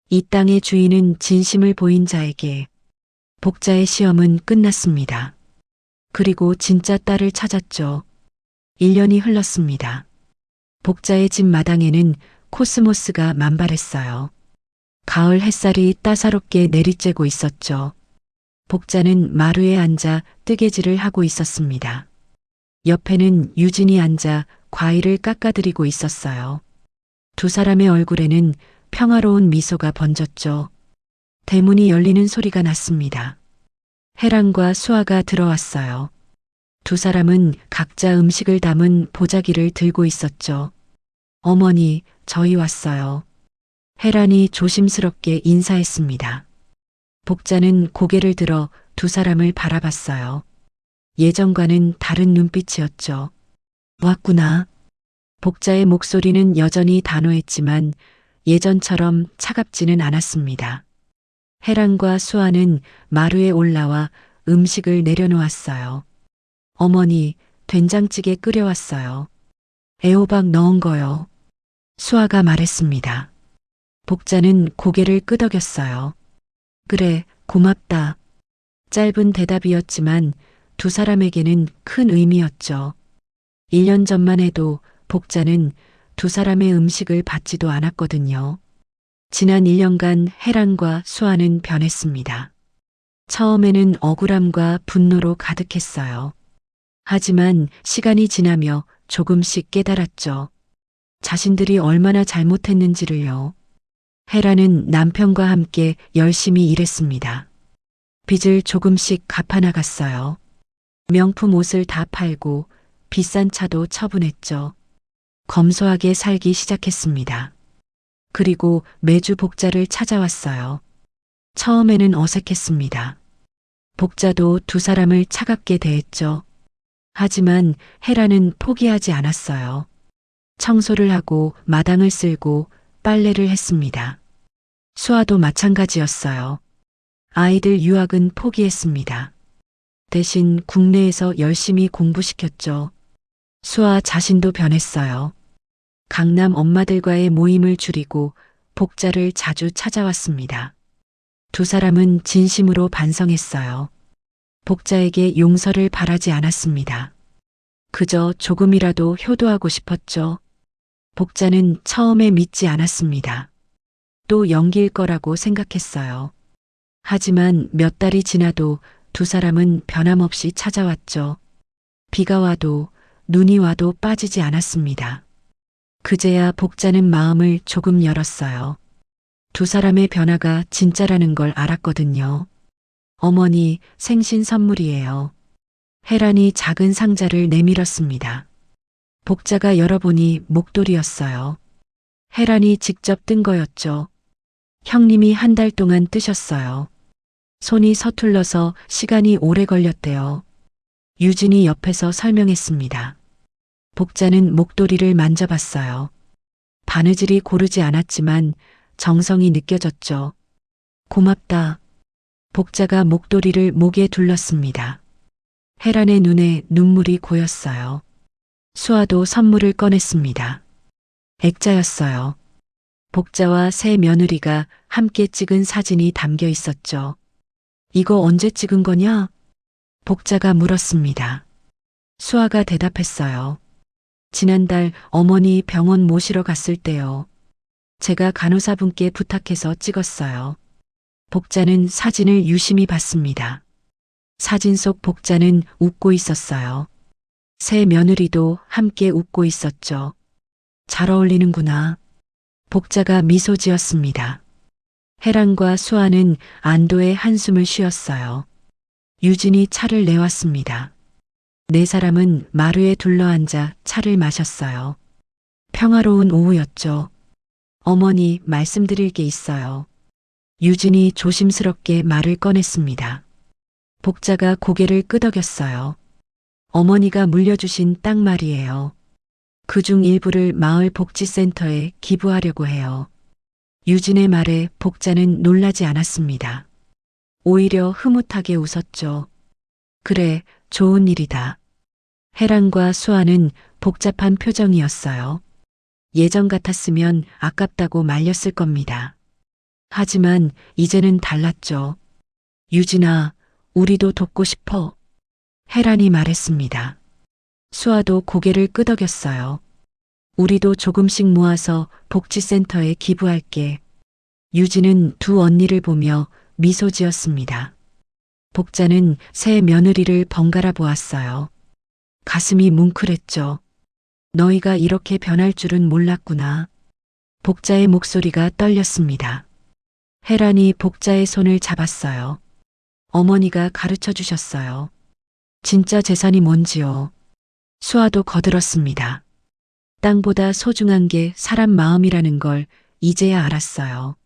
이 땅의 주인은 진심을 보인 자에게. 복자의 시험은 끝났습니다. 그리고 진짜 딸을 찾았죠. 1년이 흘렀습니다. 복자의 집 마당에는 코스모스가 만발했어요. 가을 햇살이 따사롭게 내리쬐고 있었죠. 복자는 마루에 앉아 뜨개질을 하고 있었습니다. 옆에는 유진이 앉아 과일을 깎아드리고 있었어요. 두 사람의 얼굴에는 평화로운 미소가 번졌죠. 대문이 열리는 소리가 났습니다. 혜란과 수아가 들어왔어요. 두 사람은 각자 음식을 담은 보자기를 들고 있었죠. 어머니, 저희 왔어요. 혜란이 조심스럽게 인사했습니다. 복자는 고개를 들어 두 사람을 바라봤어요. 예전과는 다른 눈빛이었죠. 왔구나. 복자의 목소리는 여전히 단호했지만 예전처럼 차갑지는 않았습니다. 혜란과 수아는 마루에 올라와 음식을 내려놓았어요. 어머니, 된장찌개 끓여왔어요. 애호박 넣은 거요. 수아가 말했습니다. 복자는 고개를 끄덕였어요. 그래, 고맙다. 짧은 대답이었지만 두 사람에게는 큰 의미였죠. 1년 전만 해도 복자는 두 사람의 음식을 받지도 않았거든요. 지난 1년간 혜란과 수아는 변했습니다. 처음에는 억울함과 분노로 가득했어요. 하지만 시간이 지나며 조금씩 깨달았죠. 자신들이 얼마나 잘못했는지를요. 혜란은 남편과 함께 열심히 일했습니다. 빚을 조금씩 갚아나갔어요. 명품 옷을 다 팔고 비싼 차도 처분했죠. 검소하게 살기 시작했습니다. 그리고 매주 복자를 찾아왔어요. 처음에는 어색했습니다. 복자도 두 사람을 차갑게 대했죠. 하지만 혜란은 포기하지 않았어요. 청소를 하고 마당을 쓸고 빨래를 했습니다. 수아도 마찬가지였어요. 아이들 유학은 포기했습니다. 대신 국내에서 열심히 공부시켰죠. 수아 자신도 변했어요. 강남 엄마들과의 모임을 줄이고 복자를 자주 찾아왔습니다. 두 사람은 진심으로 반성했어요. 복자에게 용서를 바라지 않았습니다. 그저 조금이라도 효도하고 싶었죠. 복자는 처음에 믿지 않았습니다. 또 연기일 거라고 생각했어요. 하지만 몇 달이 지나도 두 사람은 변함없이 찾아왔죠. 비가 와도 눈이 와도 빠지지 않았습니다. 그제야 복자는 마음을 조금 열었어요. 두 사람의 변화가 진짜라는 걸 알았거든요. 어머니, 생신 선물이에요. 혜란이 작은 상자를 내밀었습니다. 복자가 열어보니 목도리였어요. 혜란이 직접 뜬 거였죠. 형님이 한 달 동안 뜨셨어요. 손이 서툴러서 시간이 오래 걸렸대요. 유진이 옆에서 설명했습니다. 복자는 목도리를 만져봤어요. 바느질이 고르지 않았지만 정성이 느껴졌죠. 고맙다. 복자가 목도리를 목에 둘렀습니다. 혜란의 눈에 눈물이 고였어요. 수아도 선물을 꺼냈습니다. 액자였어요. 복자와 새 며느리가 함께 찍은 사진이 담겨 있었죠. 이거 언제 찍은 거냐? 복자가 물었습니다. 수아가 대답했어요. 지난달 어머니 병원 모시러 갔을 때요. 제가 간호사분께 부탁해서 찍었어요. 복자는 사진을 유심히 봤습니다. 사진 속 복자는 웃고 있었어요. 새 며느리도 함께 웃고 있었죠. 잘 어울리는구나. 복자가 미소 지었습니다. 혜란과 수아는 안도의 한숨을 쉬었어요. 유진이 차를 내왔습니다. 네 사람은 마루에 둘러앉아 차를 마셨어요. 평화로운 오후였죠. 어머니, 말씀드릴 게 있어요. 유진이 조심스럽게 말을 꺼냈습니다. 복자가 고개를 끄덕였어요. 어머니가 물려주신 땅 말이에요. 그중 일부를 마을 복지센터에 기부하려고 해요. 유진의 말에 복자는 놀라지 않았습니다. 오히려 흐뭇하게 웃었죠. 그래, 좋은 일이다. 혜란과 수아는 복잡한 표정이었어요. 예전 같았으면 아깝다고 말렸을 겁니다. 하지만 이제는 달랐죠. 유진아, 우리도 돕고 싶어. 혜란이 말했습니다. 수아도 고개를 끄덕였어요. 우리도 조금씩 모아서 복지센터에 기부할게. 유진은 두 언니를 보며 미소 지었습니다. 복자는 새 며느리를 번갈아 보았어요. 가슴이 뭉클했죠. 너희가 이렇게 변할 줄은 몰랐구나. 복자의 목소리가 떨렸습니다. 혜란이 복자의 손을 잡았어요. 어머니가 가르쳐 주셨어요. 진짜 재산이 뭔지요. 수아도 거들었습니다. 땅보다 소중한 게 사람 마음이라는 걸 이제야 알았어요.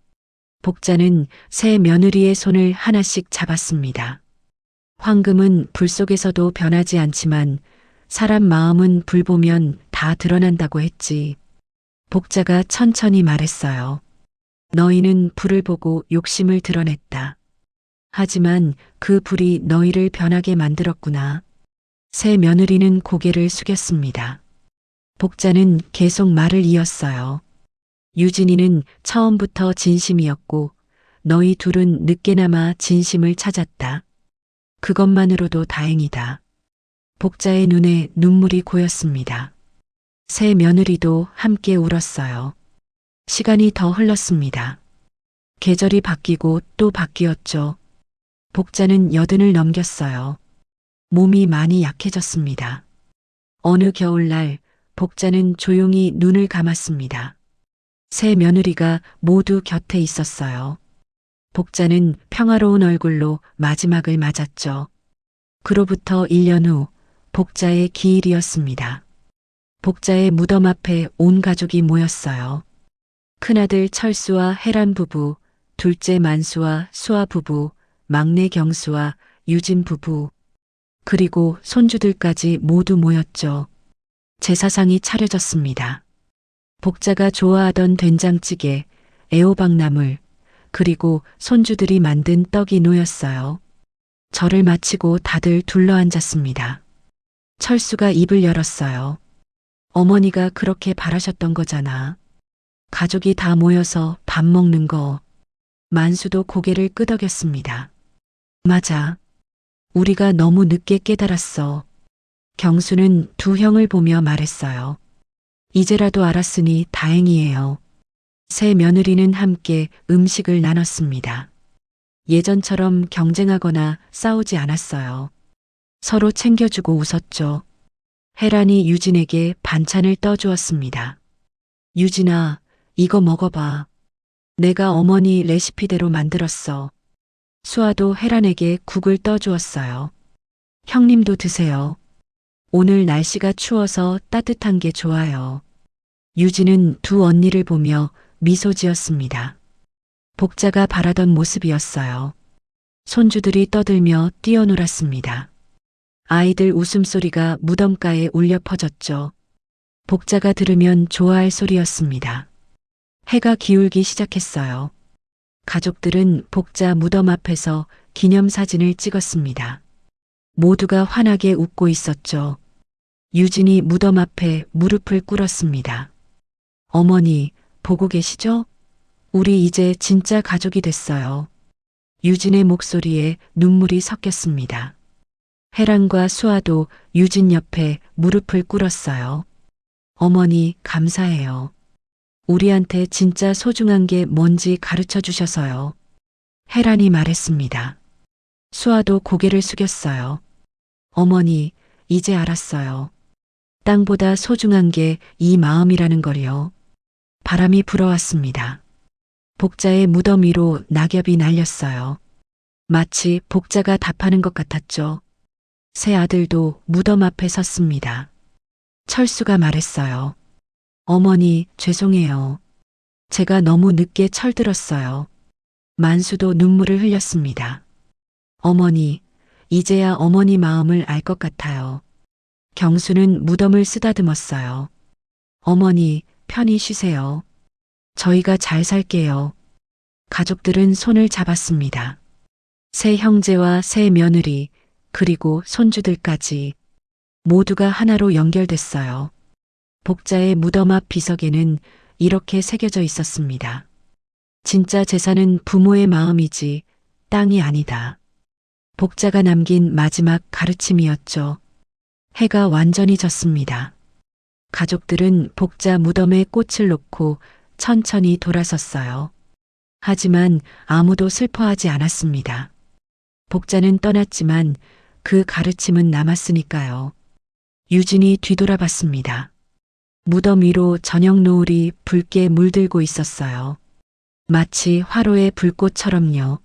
복자는 새 며느리의 손을 하나씩 잡았습니다. 황금은 불 속에서도 변하지 않지만 사람 마음은 불 보면 다 드러난다고 했지. 복자가 천천히 말했어요. 너희는 불을 보고 욕심을 드러냈다. 하지만 그 불이 너희를 변하게 만들었구나. 새 며느리는 고개를 숙였습니다. 복자는 계속 말을 이었어요. 유진이는 처음부터 진심이었고 너희 둘은 늦게나마 진심을 찾았다. 그것만으로도 다행이다. 복자의 눈에 눈물이 고였습니다. 새 며느리도 함께 울었어요. 시간이 더 흘렀습니다. 계절이 바뀌고 또 바뀌었죠. 복자는 80을 넘겼어요. 몸이 많이 약해졌습니다. 어느 겨울날 복자는 조용히 눈을 감았습니다. 새 며느리가 모두 곁에 있었어요. 복자는 평화로운 얼굴로 마지막을 맞았죠. 그로부터 1년 후 복자의 기일이었습니다. 복자의 무덤 앞에 온 가족이 모였어요. 큰아들 철수와 혜란 부부, 둘째 만수와 수아 부부, 막내 경수와 유진 부부, 그리고 손주들까지 모두 모였죠. 제사상이 차려졌습니다. 복자가 좋아하던 된장찌개, 애호박나물, 그리고 손주들이 만든 떡이 놓였어요. 절을 마치고 다들 둘러앉았습니다. 철수가 입을 열었어요. 어머니가 그렇게 바라셨던 거잖아. 가족이 다 모여서 밥 먹는 거. 만수도 고개를 끄덕였습니다. 맞아. 우리가 너무 늦게 깨달았어. 경수는 두 형을 보며 말했어요. 이제라도 알았으니 다행이에요. 새 며느리는 함께 음식을 나눴습니다. 예전처럼 경쟁하거나 싸우지 않았어요. 서로 챙겨주고 웃었죠. 혜란이 유진에게 반찬을 떠주었습니다. 유진아, 이거 먹어봐. 내가 어머니 레시피대로 만들었어. 수아도 혜란에게 국을 떠주었어요. 형님도 드세요. 오늘 날씨가 추워서 따뜻한 게 좋아요. 유진은 두 언니를 보며 미소 지었습니다. 복자가 바라던 모습이었어요. 손주들이 떠들며 뛰어놀았습니다. 아이들 웃음소리가 무덤가에 울려 퍼졌죠. 복자가 들으면 좋아할 소리였습니다. 해가 기울기 시작했어요. 가족들은 복자 무덤 앞에서 기념사진을 찍었습니다. 모두가 환하게 웃고 있었죠. 유진이 무덤 앞에 무릎을 꿇었습니다. 어머니, 보고 계시죠? 우리 이제 진짜 가족이 됐어요. 유진의 목소리에 눈물이 섞였습니다. 혜란과 수아도 유진 옆에 무릎을 꿇었어요. 어머니, 감사해요. 우리한테 진짜 소중한 게 뭔지 가르쳐 주셔서요. 혜란이 말했습니다. 수아도 고개를 숙였어요. 어머니, 이제 알았어요. 땅보다 소중한 게 이 마음이라는 걸요. 바람이 불어왔습니다. 복자의 무덤 위로 낙엽이 날렸어요. 마치 복자가 답하는 것 같았죠. 새 아들도 무덤 앞에 섰습니다. 철수가 말했어요. 어머니, 죄송해요. 제가 너무 늦게 철들었어요. 만수도 눈물을 흘렸습니다. 어머니, 이제야 어머니 마음을 알 것 같아요. 경수는 무덤을 쓰다듬었어요. 어머니, 편히 쉬세요. 저희가 잘 살게요. 가족들은 손을 잡았습니다. 새 형제와 새 며느리, 그리고 손주들까지 모두가 하나로 연결됐어요. 복자의 무덤 앞 비석에는 이렇게 새겨져 있었습니다. 진짜 재산은 부모의 마음이지 땅이 아니다. 복자가 남긴 마지막 가르침이었죠. 해가 완전히 졌습니다. 가족들은 복자 무덤에 꽃을 놓고 천천히 돌아섰어요. 하지만 아무도 슬퍼하지 않았습니다. 복자는 떠났지만 그 가르침은 남았으니까요. 유진이 뒤돌아봤습니다. 무덤 위로 저녁 노을이 붉게 물들고 있었어요. 마치 화로의 불꽃처럼요.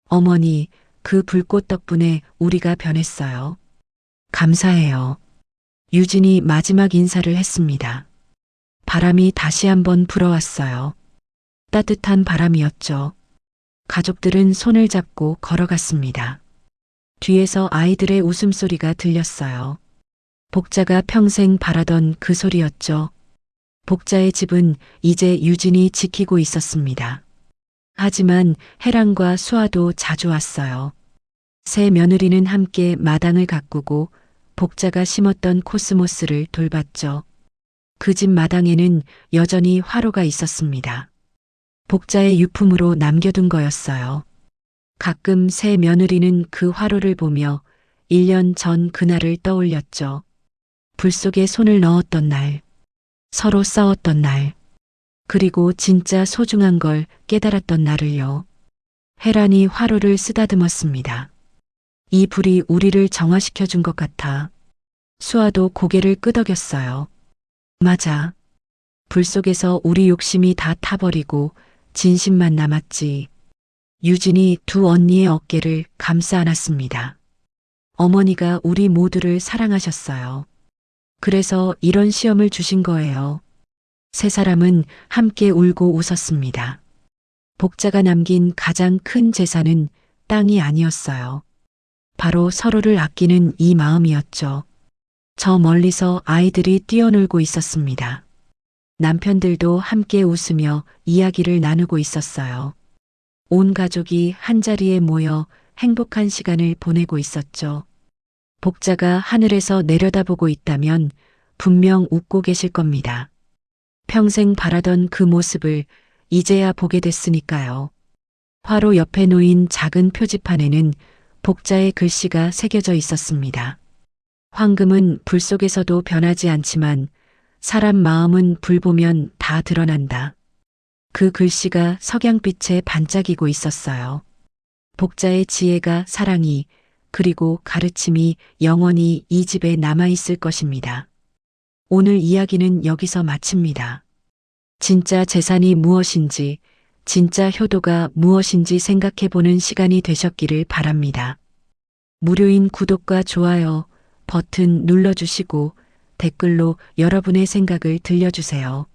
어머니, 그 불꽃 덕분에 우리가 변했어요. 감사해요. 유진이 마지막 인사를 했습니다. 바람이 다시 한번 불어왔어요. 따뜻한 바람이었죠. 가족들은 손을 잡고 걸어갔습니다. 뒤에서 아이들의 웃음소리가 들렸어요. 복자가 평생 바라던 그 소리였죠. 복자의 집은 이제 유진이 지키고 있었습니다. 하지만 혜란과 수아도 자주 왔어요. 새 며느리는 함께 마당을 가꾸고 복자가 심었던 코스모스를 돌봤죠. 그 집 마당에는 여전히 화로가 있었습니다. 복자의 유품으로 남겨둔 거였어요. 가끔 새 며느리는 그 화로를 보며 1년 전 그날을 떠올렸죠. 불 속에 손을 넣었던 날, 서로 싸웠던 날, 그리고 진짜 소중한 걸 깨달았던 날을요. 혜란이 화로를 쓰다듬었습니다. 이 불이 우리를 정화시켜 준 것 같아. 수아도 고개를 끄덕였어요. 맞아. 불 속에서 우리 욕심이 다 타버리고 진심만 남았지. 유진이 두 언니의 어깨를 감싸 안았습니다. 어머니가 우리 모두를 사랑하셨어요. 그래서 이런 시험을 주신 거예요. 세 사람은 함께 울고 웃었습니다. 복자가 남긴 가장 큰 재산은 땅이 아니었어요. 바로 서로를 아끼는 이 마음이었죠. 저 멀리서 아이들이 뛰어놀고 있었습니다. 남편들도 함께 웃으며 이야기를 나누고 있었어요. 온 가족이 한자리에 모여 행복한 시간을 보내고 있었죠. 복자가 하늘에서 내려다보고 있다면 분명 웃고 계실 겁니다. 평생 바라던 그 모습을 이제야 보게 됐으니까요. 화로 옆에 놓인 작은 표지판에는 복자의 글씨가 새겨져 있었습니다. 황금은 불 속에서도 변하지 않지만 사람 마음은 불 보면 다 드러난다. 그 글씨가 석양빛에 반짝이고 있었어요. 복자의 지혜가 사랑이 그리고 가르침이 영원히 이 집에 남아있을 것입니다. 오늘 이야기는 여기서 마칩니다. 진짜 재산이 무엇인지, 진짜 효도가 무엇인지 생각해보는 시간이 되셨기를 바랍니다. 무료인 구독과 좋아요 버튼 눌러주시고 댓글로 여러분의 생각을 들려주세요.